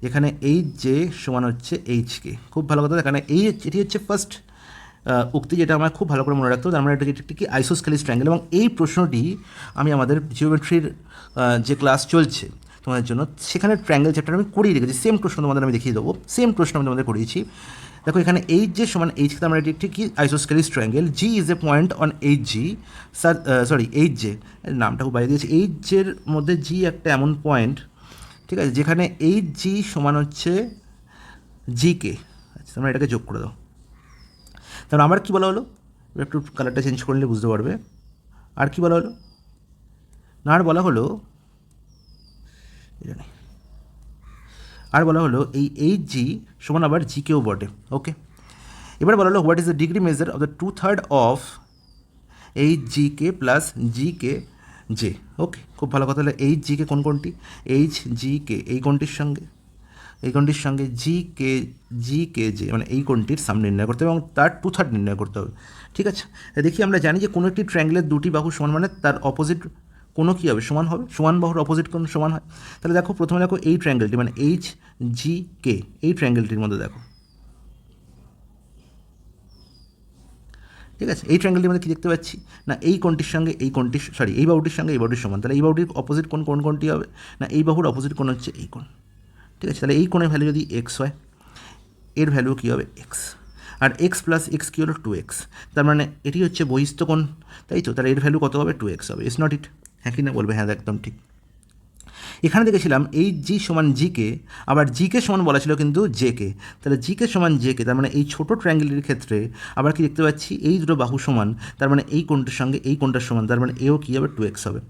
যেখানে এইচ জে সমান হচ্ছে এইচ কে। খুব ভালো কথা, এখানে এটি হচ্ছে ফার্স্ট উক্তি, যেটা আমার খুব ভালো করে মনে রাখতে হবে। তার মানে এটা একটি কি আইসোস্কেলিস ট্রায়াঙ্গেল, এবং এই প্রশ্নটি আমি আমাদের জিওমেট্রির যে ক্লাস চলছে তোমাদের জন্য, সেখানে ট্রায়াঙ্গেল চ্যাপ্টার আমি করিয়ে রেখেছি। সেম প্রশ্ন তোমাদের আমি দেখিয়ে দেবো, সেম প্রশ্ন আমি তোমাদের করিয়েছি। দেখো এখানে এইচ জে সমান এইচ কে, আমরা এটি একটি কি isosceles triangle. G is a point on H G, H J, নামটা খুব বাইরে দিয়েছে। এইচ জের মধ্যে জি একটা এমন পয়েন্ট, ঠিক আছে, যেখানে এইচ জি সমান হচ্ছে জি কে। আচ্ছা, তোমরা এটাকে যোগ করে দাও। তারপর আমার কী বলা হলো? একটু কালারটা চেঞ্জ করলে বুঝতে পারবে। আর কি বলা হলো না? আর বলা হলো এই এইচ জি সমান আবার জি কেও বটে। ওকে, এবার বলা হলো what is the degree measure of the 2/3 of H G K plus G K J. Okay, খুব ভালো কথা। হলো এইচ জি কে কোনটি? এইচ জি কে এই কোনটির সঙ্গে, জি কে জে, মানে এই কোণটির সাম নির্ণয় করতে হবে এবং তার 2/3 নির্ণয় করতে হবে, ঠিক আছে? দেখি আমরা জানি যে কোনো একটি ট্রায়াঙ্গেলের দুটি বাহু সমান মানে তার অপোজিট কোনো কী হবে? সমান হবে। সমান বাহুর অপোজিট কোণ সমান হয়। তাহলে দেখো প্রথমে দেখো এই ট্রায়াঙ্গেলটি মানে এইচ জি কে, এই ট্রায়াঙ্গেলটির মধ্যে দেখো, ঠিক আছে? এই ট্রায়াঙ্গেলটির মধ্যে কী দেখতে পাচ্ছি না? এই কোণটির সঙ্গে এই কোণটির, এই বাহুটির সঙ্গে এই বাহুটির সমান। তাহলে এই বাহুটির অপোজিট কোণ কোনটি হবে না? এই বাহুর অপোজিট কোণ হচ্ছে এই কোণ, ঠিক আছে? তাহলে এই কোণের ভ্যালু যদি এক্স হয়, এর ভ্যালু কী হবে? এক্স। আর এক্স প্লাস এক্স কী হলো? 2x। তার মানে এটি হচ্ছে বহিস্থ কোণ, তাই তো? তাহলে এর ভ্যালু কত হবে? 2x হবে। ইটস নট ইট? হ্যাঁ কি না বলবে? হ্যাঁ, একদম ঠিক। এখানে দেখেছিলাম এইচ জি সমান জিকে, আবার জিকে সমান বলা ছিল কিন্তু জেকে। তাহলে জিকে সমান জেকে, তার মানে এই ছোটো ট্রায়াঙ্গেলের ক্ষেত্রে আবার কি দেখতে পাচ্ছি? এই দুটো বাহু সমান, তার মানে এই কোণটার সঙ্গে এই কোণটার সমান, তার মানে এও কী হবে? 2x হবে।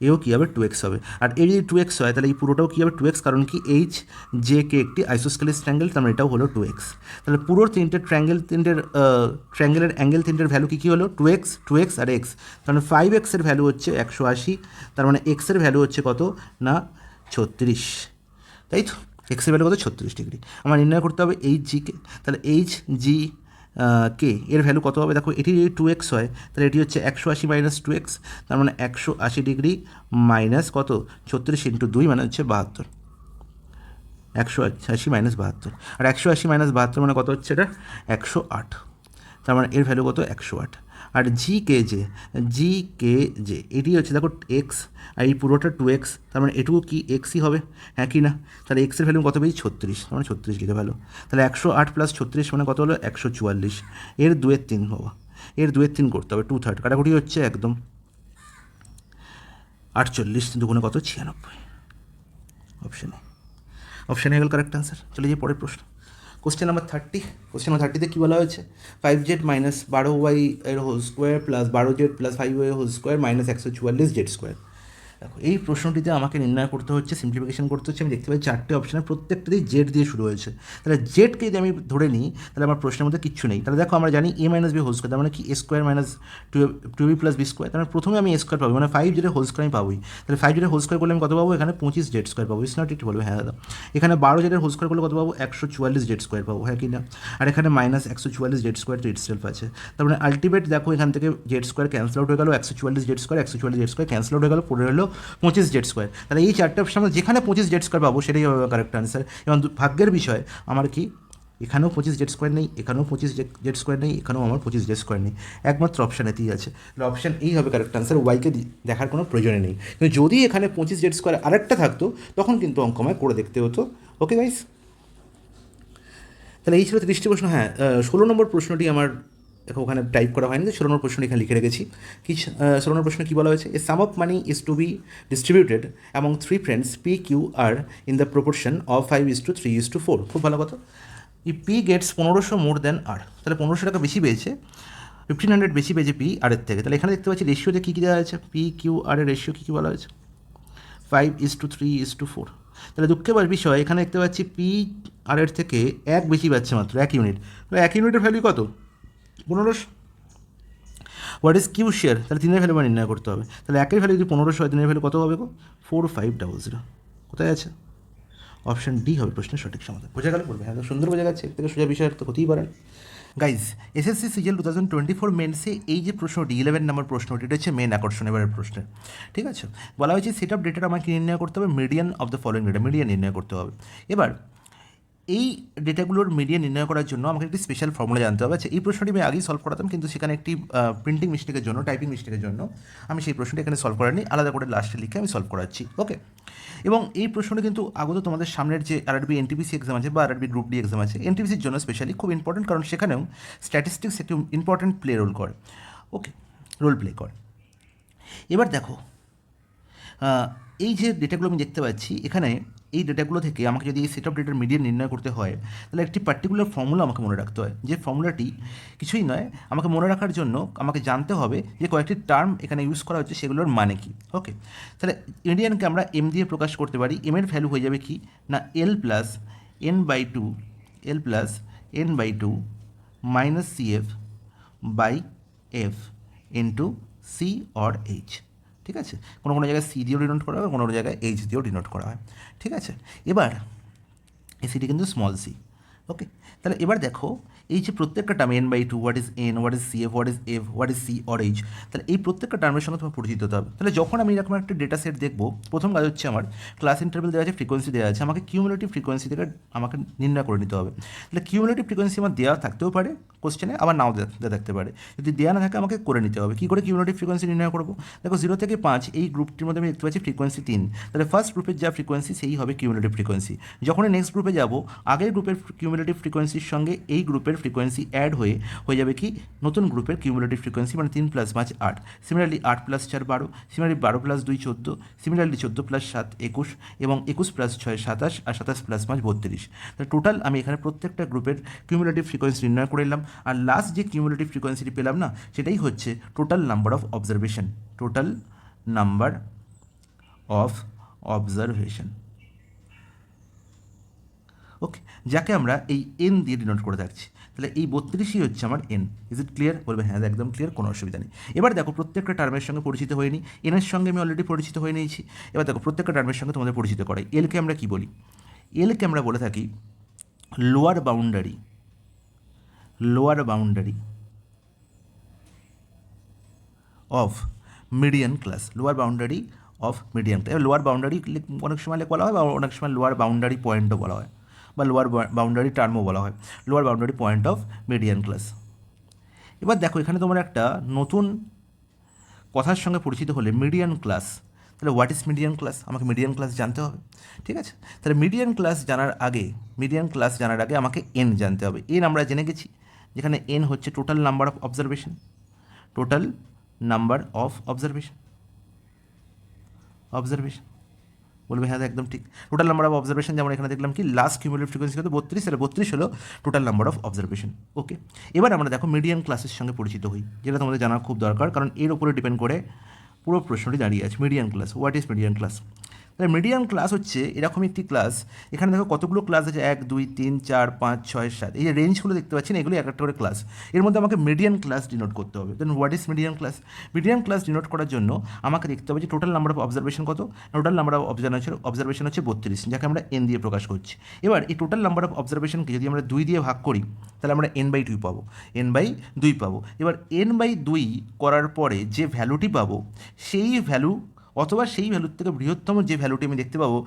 এও কী হবে? 2x হবে। আর এর যদি 2x হয় তাহলে এই পুরোটাও কী হবে? 2x, কারণ কি এইচ জে কে একটি আইসোস্কেলিস ট্রায়াঙ্গেল, তার মানে এটাও হলো 2x। তাহলে পুরো ট্রায়াঙ্গেলের অ্যাঙ্গেল তিনটের ভ্যালু কী হলো? 2x আর x। তার মানে 5x এর ভ্যালু হচ্ছে 180, তার মানে x এর ভ্যালু হচ্ছে কত না? 36, তাই তো? এক্সের ভ্যালু কত? 36 ডিগ্রি। আমার নির্ণয় করতে হবে এইচ জিকে। তাহলে এইচ জি কে এর ভ্যালু কত হবে? দেখো এটি যদি 2x হয় তাহলে এটি হচ্ছে 180 মাইনাস 2x, তার মানে 180 ডিগ্রি মাইনাস কত? 36 ইন্টু 2 মানে হচ্ছে 72। 180 মাইনাস 72, আর 180 মাইনাস 72 মানে কত হচ্ছে এটা? 108। তার মানে এর ভ্যালু কত? 108। আর জি কে জে এটি হচ্ছে দেখো এক্স, আর এই পুরোটা 2x, তার মানে এটুকু কি এক্সই হবে, হ্যাঁ কি না? তাহলে এক্সের ভ্যালু কত পেয়েছি? 36, তার মানে 36 লিখে ভ্যালু। তাহলে 108 প্লাস 36 মানে কত হলো? 144। এর 2/3 বাবা, এর 2/3 করতে হবে, 2/3 কাটাকুটি হচ্ছে একদম 48 দুগুণে কত? 96। অপশানে অপশানে হয়ে গেল কারেক্ট আনসার। চলে যাই পরের প্রশ্ন। Question number 30। কোশ্চেন নাম্বার 30তে কী বলা হয়েছে? 5z মাইনাস 12y এর whole square plus 12z plus 5y whole square minus 144z square. দেখো এই প্রশ্নটিতে আমাকে নির্ণয় করতে হচ্ছে, সিম্পলিফিকেশন করতে হচ্ছে। আমি দেখতে পাই 4টে অপশানের প্রত্যেকটাতেই জেড দিয়ে শুরু হয়েছে। তাহলে জেডকে যদি আমি ধরে নিই তাহলে আমার প্রশ্নের মধ্যে কিচ্ছু নেই। তাহলে দেখো আমরা জানি a minus b whole square, তার মানে কি a square minus two b plus b square. তার মানে প্রথমে আমি এ স্কোয়ার পাবো, মানে 5z হোল স্কোয়ার আমি পাবোই। তাহলে 5z হোল স্কোয়ার করলে আমি কত পাবো? এখানে 25z স্কোয়ার পাবো। ইস নট ইট বলবে, হ্যাঁ দাদা। এখানে 12z হোল স্কোয়ার করলে কত পাবো? 144z স্কোয়ার পাবো, হ্যাঁ কি না? আর এখানে মাইনাস 144z স্কোয়ার তো ইটসেলফ আছে। তার মানে আলটিমেট দেখো এখান থেকে জেড স্কোয়ার ক্যান্সেল আউট হয়ে গেল, 144z square 144z square cancel out হয়ে গেল, পড়ে হলো 25z স্কোয়ার। তাহলে এই 4টে অপশন যেখানে 25z স্কোয়ার পাবো সেটাই হবে কারেক্ট আনসার। এবং ভাগ্যের বিষয় আমার কি এখানেও 25z স্কোয়ার নেই, এখানেও 25z স্কোয়ার নেই, এখানেও আমার 25z স্কোয়ার নেই, একমাত্র অপশান এতেই আছে। তাহলে অপশান এই হবে কারেক্ট আনসার, ওয়াইকে দেখার কোনো প্রয়োজনই নেই। কিন্তু যদি এখানে 25z স্কোয়ার আরেকটা থাকতো তখন কিন্তু অঙ্ক আমায় করে দেখতে হতো। ওকে গাইস, তাহলে এই ছিল 30টি প্রশ্ন। হ্যাঁ, 16 নম্বর প্রশ্নটি আমার ওখানে টাইপ করা হয়নি, 16 নম্বর প্রশ্নটি এখানে লিখে রেখেছি। কি 16 নম্বর প্রশ্ন কী বলা হয়েছে? A sum of money is to be distributed among 3 friends P Q R in the proportion of 5:3:4। খুব ভালো কথা। ই P gets 1500 more than R, তাহলে 1500 টাকা বেশি পেয়েছে, 1500 বেশি পেয়েছে পি আর এর থেকে। তাহলে এখানে দেখতে পাচ্ছি রেশিওতে কী কী দেওয়া আছে, পি কিউ আর এর রেশিও কী কী বলা হয়েছে? 5:3:4। তাহলে দুঃখের বিষয় এখানে দেখতে পাচ্ছি পি আর এর থেকে 1 বেশি পাচ্ছে, মাত্র 1 ইউনিট। তো 1 ইউনিটের ভ্যালু কত? 1500। What is Q share? তাহলে 3-এর ভ্যালু আমার নির্ণয় করতে হবে। তাহলে 1-এর ভ্যালু যদি 1500 হয়, 3-এর ভ্যালু কত হবে গো? 4500। কোথায় আছে? অপশান ডি হবে প্রশ্নের সঠিক সমাধান। বোঝা গেল? বলবে হ্যাঁ, সুন্দর বোঝা যাচ্ছে, এর থেকে সোজা বিষয় তো হতেই পারে। গাইজ, এসএসসি সিজিএল 2024 মেন্সে এই যে প্রশ্নটি 11 নম্বর প্রশ্নটি, এটা হচ্ছে মেন আকর্ষণ এবারের প্রশ্নের। ঠিক আছে, বলা হয়েছে সেট অফ ডেটাটা আমাকে নির্ণয় করতে হবে, median of the following data, median নির্ণয় করতে হবে। এবার এই ডেটাগুলোর মিডিয়ান নির্ণয় করার জন্য আমাকে একটি স্পেশাল ফর্মুলা জানতে হবে। আচ্ছা, এই প্রশ্নটি আমি আগেই সলভ করাতাম, কিন্তু সেখানে একটি প্রিন্টিং মিস্টেকের জন্য, টাইপিং মিস্টেকের জন্য আমি সেই প্রশ্নটি এখানে সলভ করিনি, আলাদা করে লাস্টে লিখে আমি সলভ করাচ্ছি। ওকে, এবং এই প্রশ্নটি কিন্তু আগত তোমাদের সামনের যে আরআরবি এনটিপিসি এক্সাম আছে বা আরআরবি গ্রুপ ডি এক্সাম আছে, এনটিপিসির জন্য স্পেশালি খুব ইম্পর্টেন্ট, কারণ সেখানেও স্ট্যাটিস্টিক্স একটি ইম্পর্টেন্ট রোল করে। ওকে, রোল প্লে করে। এবার দেখো, এই যে ডেটাগুলো আমি দেখতে পাচ্ছি এখানে, এই ডেটাগুলো থেকে আমাকে যদি এই সেট অফ ডেটার মিডিয়ান নির্ণয় করতে হয়, তাহলে একটি পার্টিকুলার ফর্মুলা আমাকে মনে রাখতে হয়। যে ফর্মুলাটি কিছুই নয়, আমাকে মনে রাখার জন্য আমাকে জানতে হবে যে কয়েকটি টার্ম এখানে ইউজ করা হচ্ছে সেগুলোর মানে কি। ওকে, তাহলে মিডিয়ানকে আমরা এম দিয়ে প্রকাশ করতে পারি। এম এর ভ্যালু হয়ে যাবে কি না L plus n/2, L plus n/2 minus CF by f into c or h. ঠিক আছে, কোনো কোনো জায়গায় সি দিয়েও ডিনোট করা হয়, কোনো কোনো জায়গায় এইচ দিয়েও ডিনোট করা হয়। ঠিক আছে, এবার এই সিটি কিন্তু স্মল সি। ওকে, তাহলে এবার দেখো এই যে প্রত্যেকটা term n/2, what is n, what is CF, what is f, what is c or h, তাহলে এই প্রত্যেকটা টার্মের সঙ্গে তোমার পরিচিত হতে হবে। তাহলে যখন আমি এরকম একটা ডেটা সেট দেখবো, প্রথম কাজ হচ্ছে আমার ক্লাস ইন্টারভেল দেওয়া আছে, ফ্রিকোয়েন্সি দেওয়া আছে, আমাকে কিউমুলেটিভ ফ্রিকোয়েন্সি থেকে আমাকে নির্ণয় করে নিতে হবে। তাহলে কিউমুলেটিভ ফ্রিকোয়েন্সি আমার দেওয়া থাকতেও পারে কোশ্চেনে, আবার নাও দেওয়া থাকতে পারে। যদি দেওয়া না থাকে আমাকে করে নিতে হবে। কী করে কিউমুলেটিভ ফ্রিকোয়েন্সি নির্ণয় করবো? দেখো 0 থেকে 5 এই গ্রুপটির মধ্যে আমি দেখতে পাচ্ছি ফ্রিকোয়েন্সি 3, তাহলে ফার্স্ট গ্রুপের যা ফ্রিকোয়েন্সি সেই হবে কিউমুলেটিভ ফ্রিকোয়েন্সি। যখনই নেক্সট গ্রুপে যাব, আগের গ্রুপের কিউমুলেটিভ ফ্রিকোয়েন্সির সঙ্গে এই গ্রুপের ফ্রিকোয়েন্সি অ্যাড হয়ে যাবে কি নতুন গ্রুপের কিউমুলেটিভ ফ্রিকোয়েন্সি, মানে 3 + 5 8। সিমিলারলি 8 + 4 12, সিমিলারলি 12 + 2 14, সিমিলারলি 14 + 7 21, এবং 21 + 6 27, আর 27 + 5 32। তাহলে টোটাল আমি এখানে প্রত্যেকটা গ্রুপের কিউমুলেটিভ ফ্রিকোয়েন্সি নির্ণয় করে নিলাম। আর লাস্ট যে কিউমুলেটিভ ফ্রিকোয়েন্সিটি পেলাম না, সেটাই হচ্ছে total number of observation, total number of observation. Okay, যাকে আমরা এই এন দিয়ে ডিনোট করে থাকছি। তাহলে এই 32ই হচ্ছে আমার এন। Is it clear? বলবে হ্যাঁ একদম ক্লিয়ার, কোনো অসুবিধা নেই। এবার দেখো প্রত্যেকটা টার্মের সঙ্গে পরিচিত হয়ে নিই। এনের সঙ্গে আমি অলরেডি পরিচিত হয়ে নিয়েছি। এবার দেখো প্রত্যেকটা টার্মের সঙ্গে তোমাদের পরিচিত করাই। এলকে আমরা কী বলি? এলকে আমরা বলে থাকি lower boundary, lower boundary of median class, lower boundary of median class. Lower boundary অনেক সময় বলা হয় বা অনেক সময় লোয়ার বাউন্ডারি পয়েন্টও বলা হয় বা লোয়ার বাউন্ডারি টার্মও বলা হয়, lower boundary point of median class. এবার দেখো এখানে তোমার একটা নতুন কথার সঙ্গে পরিচিত হলে মিডিয়ান ক্লাস। তাহলে হোয়াট ইজ মিডিয়ান ক্লাস? আমাকে মিডিয়ান ক্লাস জানতে হবে, ঠিক আছে? তাহলে মিডিয়ান ক্লাস জানার আগে আমাকে এন জানতে হবে। এন আমরা জেনে গেছি, যেখানে এন হচ্ছে total number of observation, total number of observation বলবে হ্যাঁ একদম ঠিক। টোটাল নাম্বার অফ অবজারভেশন, যেমন এখানে দেখলাম কি লাস্ট কিউমুলেটিভ ফ্রিকোয়েন্সি কত 32, তাহলে 32 হলো টোটাল নাম্বার অফ অবজারভেশন। ওকে, এবার আমরা দেখো মিডিয়ান ক্লাসের সঙ্গে পরিচিত হই, যেটা তোমাদের জানা খুব দরকার, কারণ এর উপরে ডিপেন্ড করে পুরো প্রশ্নটি দাঁড়িয়ে আছে। Median class, what is median class? তাহলে মিডিয়ান ক্লাস হচ্ছে এরকম একটি ক্লাস, এখানে দেখো কতগুলো ক্লাস আছে, 1 2 3 4 5 6 7, এই যে রেঞ্জগুলো দেখতে পাচ্ছেন, এগুলো এক একটা করে ক্লাস। এর মধ্যে আমাকে মিডিয়ান ক্লাস ডিনোট করতে হবে। Then what is median class? Median class denote করার জন্য আমাকে দেখতে হবে যে টোটাল নাম্বার অফ অবজারভেশন কত। টোটাল নাম্বার অফ অবজারভেশন হচ্ছে 32, যাকে আমরা এন দিয়ে প্রকাশ করছি। এবার এই টোটাল নাম্বার অফ অবজারভেশনকে যদি আমরা 2 দিয়ে ভাগ করি, তাহলে আমরা n/2 পাবো, n/2 পাবো। এবার n/2 করার পরে যে ভ্যালুটি পাবো, সেই ভ্যালু অথবা সেই ভ্যালুর থেকে বৃহত্তম যে ভ্যালুটি আমি দেখতে পাবো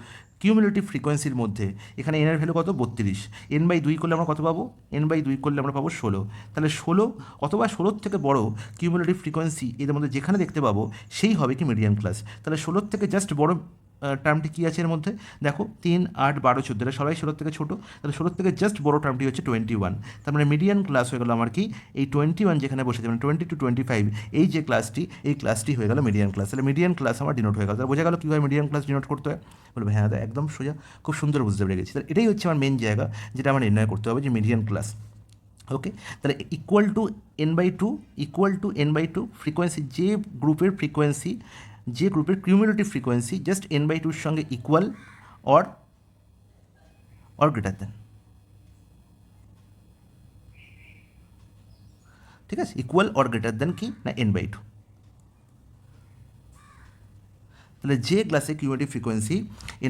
কিউমুলেটিভ ফ্রিকোয়েন্সির মধ্যে, এখানে এনের ভ্যালু কত 32, n/2 করলে আমরা কত পাবো, n/2 করলে আমরা পাবো 16। তাহলে 16 অথবা 16 থেকে বড় কিউমুলেটিভ ফ্রিকোয়েন্সি এদের মধ্যে যেখানে দেখতে পাবো সেই হবে কি মিডিয়ান ক্লাস। তাহলে 16 থেকে জাস্ট বড় টার্মটি কী আছে এর মধ্যে, দেখো 3 8 12 14, এটা সবাই 16 থেকে ছোটো, তাহলে 16 থেকে জাস্ট বড় টার্মটি হচ্ছে 21। তার মানে মিডিয়ান ক্লাস হয়ে গেল আমার কি এই 21, যেখানে বসেছে মানে 20 to 25, এই যে ক্লাসটি, এই ক্লাসটি হয়ে গেল মিডিয়ান ক্লাস। তাহলে মিডিয়ান ক্লাস আমার ডিনোট হয়ে গেল। তাহলে বোঝা গেল কীভাবে মিডিয়ান ক্লাস ডিনোট করতে হয়? বলবে হ্যাঁ দাদা একদম সোজা, খুব সুন্দর বুঝতে পেরে গেছি। তাহলে এটাই হচ্ছে আমার মেন জায়গা, যেটা আমার নির্ণয় করতে হবে যে মিডিয়ান ক্লাস। ওকে, তাহলে ইকুয়াল টু n/2 ফ্রিকোয়েন্সি, যে গ্রুপের কিউমুলেটিভ ফ্রিকোয়েন্সি জাস্ট n/2 সঙ্গে ইকুয়াল অর গ্রেটার দেন, ঠিক আছে? ইকুয়াল অর গ্রেটার দেন কি না n/2। তাহলে যে ক্লাসে কিউমুলেটিভ ফ্রিকোয়েন্সি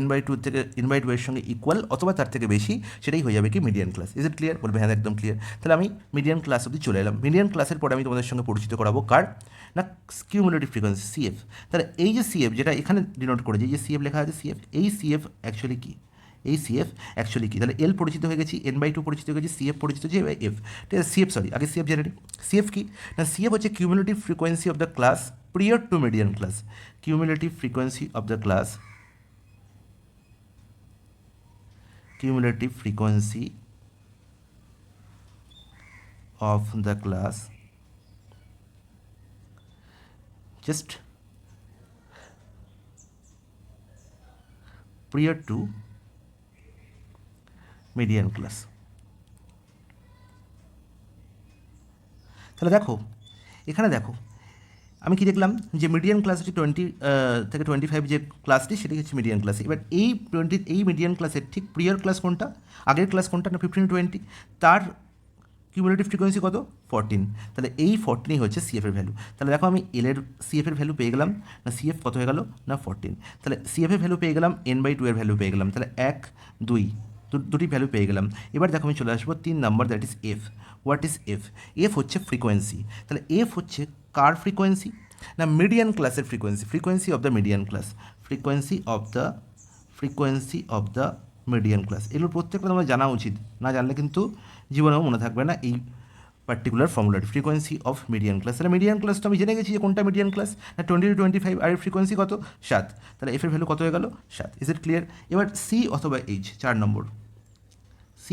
n/2 এর সঙ্গে ইকুয়াল অথবা তার থেকে বেশি, সেটাই হয়ে যাবে কি median class. Is it clear? বলবে হ্যাঁ একদম ক্লিয়ার। তাহলে আমি মিডিয়ান ক্লাস অবধি চলে এলাম। মিডিয়ান ক্লাসের পরে আমি তোমাদের সঙ্গে পরিচিত করাবো কার না কিউমুলেটিভ ফ্রিকোয়েন্সি CF। তাহলে এই যে CF যেটা এখানে ডিনোট করেছে, এই যে CF লেখা আছে CF, এই CF অ্যাকচুয়ালি কী? তাহলে L পরিচিত হয়ে গেছি, n/2 পরিচিত হয়ে গেছি, CF পরিচিত হচ্ছে F। ঠিক আছে, আগে CF জেনে নিই। CF কি না, CF হচ্ছে cumulative frequency of the class prior to median class, cumulative frequency of the class just prior to median class। তাহলে দেখো এখানে দেখো আমি কি দেখলাম যে মিডিয়ান ক্লাস হচ্ছে 20 থেকে 25 যে ক্লাসটি, সেটি হচ্ছে মিডিয়ান ক্লাস। এবার এই মিডিয়ান ক্লাসের ঠিক প্রিয়ার ক্লাস কোনটা, আগের ক্লাস কোনটা না 15 20, তার কিউমুলেটিভ ফ্রিকোয়েন্সি কত 14। তাহলে এই 14ই হচ্ছে CF এর ভ্যালু। তাহলে দেখো আমি CF এর ভ্যালু পেয়ে গেলাম না, CF কত হয়ে গেল না 14। তাহলে CF এর ভ্যালু পেয়ে গেলাম, n/2 এর ভ্যালু পেয়ে গেলাম, তাহলে 1 2 দুটি ভ্যালু পেয়ে গেলাম। এবার দেখো আমি চলে আসবো 3 number, that is F। What is F? F হচ্ছে ফ্রিকোয়েন্সি। তাহলে F হচ্ছে কার ফ্রিকোয়েন্সি না মিডিয়ান ক্লাসের frequency of the median class, frequency of the median class. এগুলো প্রত্যেকটা তোমার জানা উচিত, না জানলে কিন্তু জীবনেও মনে থাকবে না এই পার্টিকুলার ফর্মুলাটি, ফ্রিকোয়েন্সি অফ মিডিয়ান ক্লাস। তাহলে মিডিয়ান ক্লাস তো আমি জেনে গেছি যে কোনটা মিডিয়ান ক্লাস না 20 to 25, আর এর ফ্রিকোয়েন্সি কত 7। তাহলে F এর ভ্যালু কত হয়ে গেল 7। Is it clear? এবার C অথবা H, 4 number, C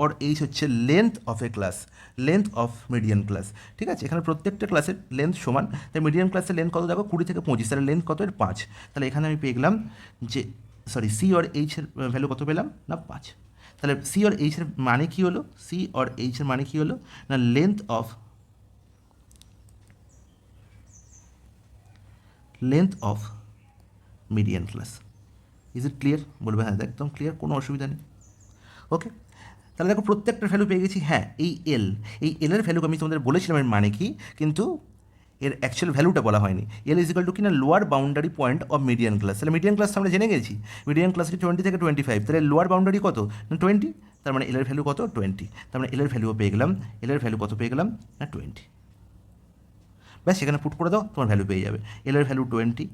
or H হচ্ছে length of A class, length of median class. ঠিক আছে, এখানে প্রত্যেকটা ক্লাসের লেন্থ সমান। তাই মিডিয়ান ক্লাসের লেন্থ কত দেখো 20 থেকে 25, তাহলে লেন্থ কত এর 5। তাহলে এখানে আমি পেয়ে গেলাম যে C or H এর ভ্যালু কত পেলাম না 5। তাহলে C or H এর মানে কী হলো, C or H এর মানে কী হলো না length of median class. Is it clear? বলবে হ্যাঁ একদম ক্লিয়ার, কোনো অসুবিধা নেই। ওকে, তাহলে দেখো প্রত্যেকটা ভ্যালু পেয়ে গেছি। হ্যাঁ, এই এলের ভ্যালু আমি তোমাদের বলেছিলাম এর মানে কি, কিন্তু এর অ্যাকচুয়াল ভ্যালুটা বলা হয়নি। L ইজ ইকাল টু কি না lower boundary point of median class. তাহলে মিডিয়ান ক্লাস আমরা জেনে গেছি, মিডিয়ান ক্লাস 20 থেকে 25, তাহলে লোয়ার বাউন্ডারি কত না 20, তার মানে এলের ভ্যালু কত 20, তার মানে এলের ভ্যালুও পেয়ে গেলাম, এলের ভ্যালু কত পেয়ে গেলাম না 20। ব্যাস, সেখানে পুট করে দাও, তোমার ভ্যালু পেয়ে যাবে। এলের ভ্যালু 20,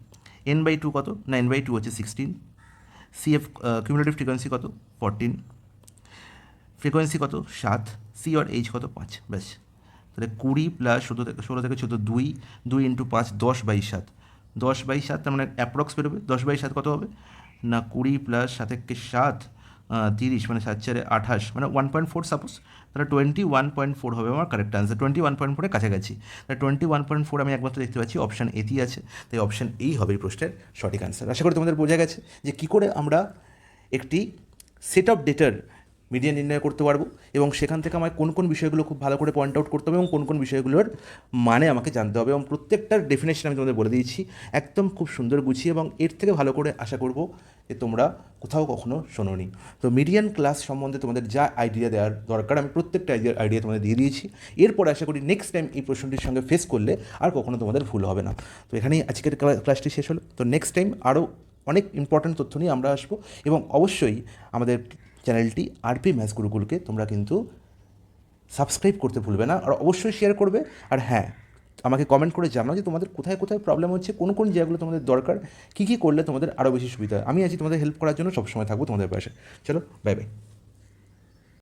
n/2 কত না n/2 হচ্ছে 16, CF কিউমুলেটিভ ফ্রিকোয়েন্সি কত 14, ফ্রিকোয়েন্সি কত 7, সি আর এইচ কত 5, ব্যাস। তাহলে 20 প্লাস 16 থেকে 14 2 ইন্টু 5 10/7, 10/7 তার মানে অ্যাপ্রক্স বেরোবে। 10/7 কত হবে না 20 প্লাস 7 30 মানে 7 4 28 মানে 1.4 সাপোজ, তাহলে 21.4 হবে আমার কারেক্ট আনসার। 21.4 কাছাকাছি, তাহলে 21.4 আমি একমাত্র দেখতে পাচ্ছি অপশান এতেই আছে, তাই অপশান এই হবে এই প্রশ্নের সঠিক আনসার। আশা করি তোমাদের বোঝা গেছে যে কী করে আমরা একটি সেট অফ ডেটার মিডিয়ান নির্ণয় করতে পারবো এবং সেখান থেকে আমায় কোন কোন বিষয়গুলো খুব ভালো করে পয়েন্ট আউট করতে হবে এবং কোন কোন বিষয়গুলোর মানে আমাকে জানতে হবে, এবং প্রত্যেকটার ডেফিনেশন আমি তোমাদের বলে দিয়েছি একদম খুব সুন্দর গুছিয়ে, এবং এর থেকে ভালো করে আশা করব যে তোমরা কোথাও কখনো শোনোনি। তো মিডিয়ান ক্লাস সম্বন্ধে তোমাদের যা আইডিয়া দেওয়ার দরকার আমি প্রত্যেকটা আইডিয়া তোমাদের দিয়ে দিয়েছি। এরপর আশা করি নেক্সট টাইম এই প্রশ্নটির সঙ্গে ফেস করলে আর কখনো তোমাদের ভুল হবে না। তো এখানেই আজকের ক্লাসটি শেষ হলো। তো নেক্সট টাইম আরও অনেক ইম্পর্ট্যান্ট তথ্য নিয়ে আমরা আসবো, এবং অবশ্যই আমাদের চ্যানেলটি আরপি ম্যাথস গুরুকুলকে তোমরা কিন্তু সাবস্ক্রাইব করতে ভুলবে না, আর অবশ্যই শেয়ার করবে। আর হ্যাঁ, আমাকে কমেন্ট করে জানাও যে তোমাদের কোথায় কোথায় প্রবলেম হচ্ছে, কোন কোন জায়গাগুলো তোমাদের দরকার, কী কী করলে তোমাদের আরও বেশি সুবিধা হয়। আমি আছি তোমাদের হেল্প করার জন্য সবসময় থাকবো তোমাদের পাশে। চলো, বাই বাই।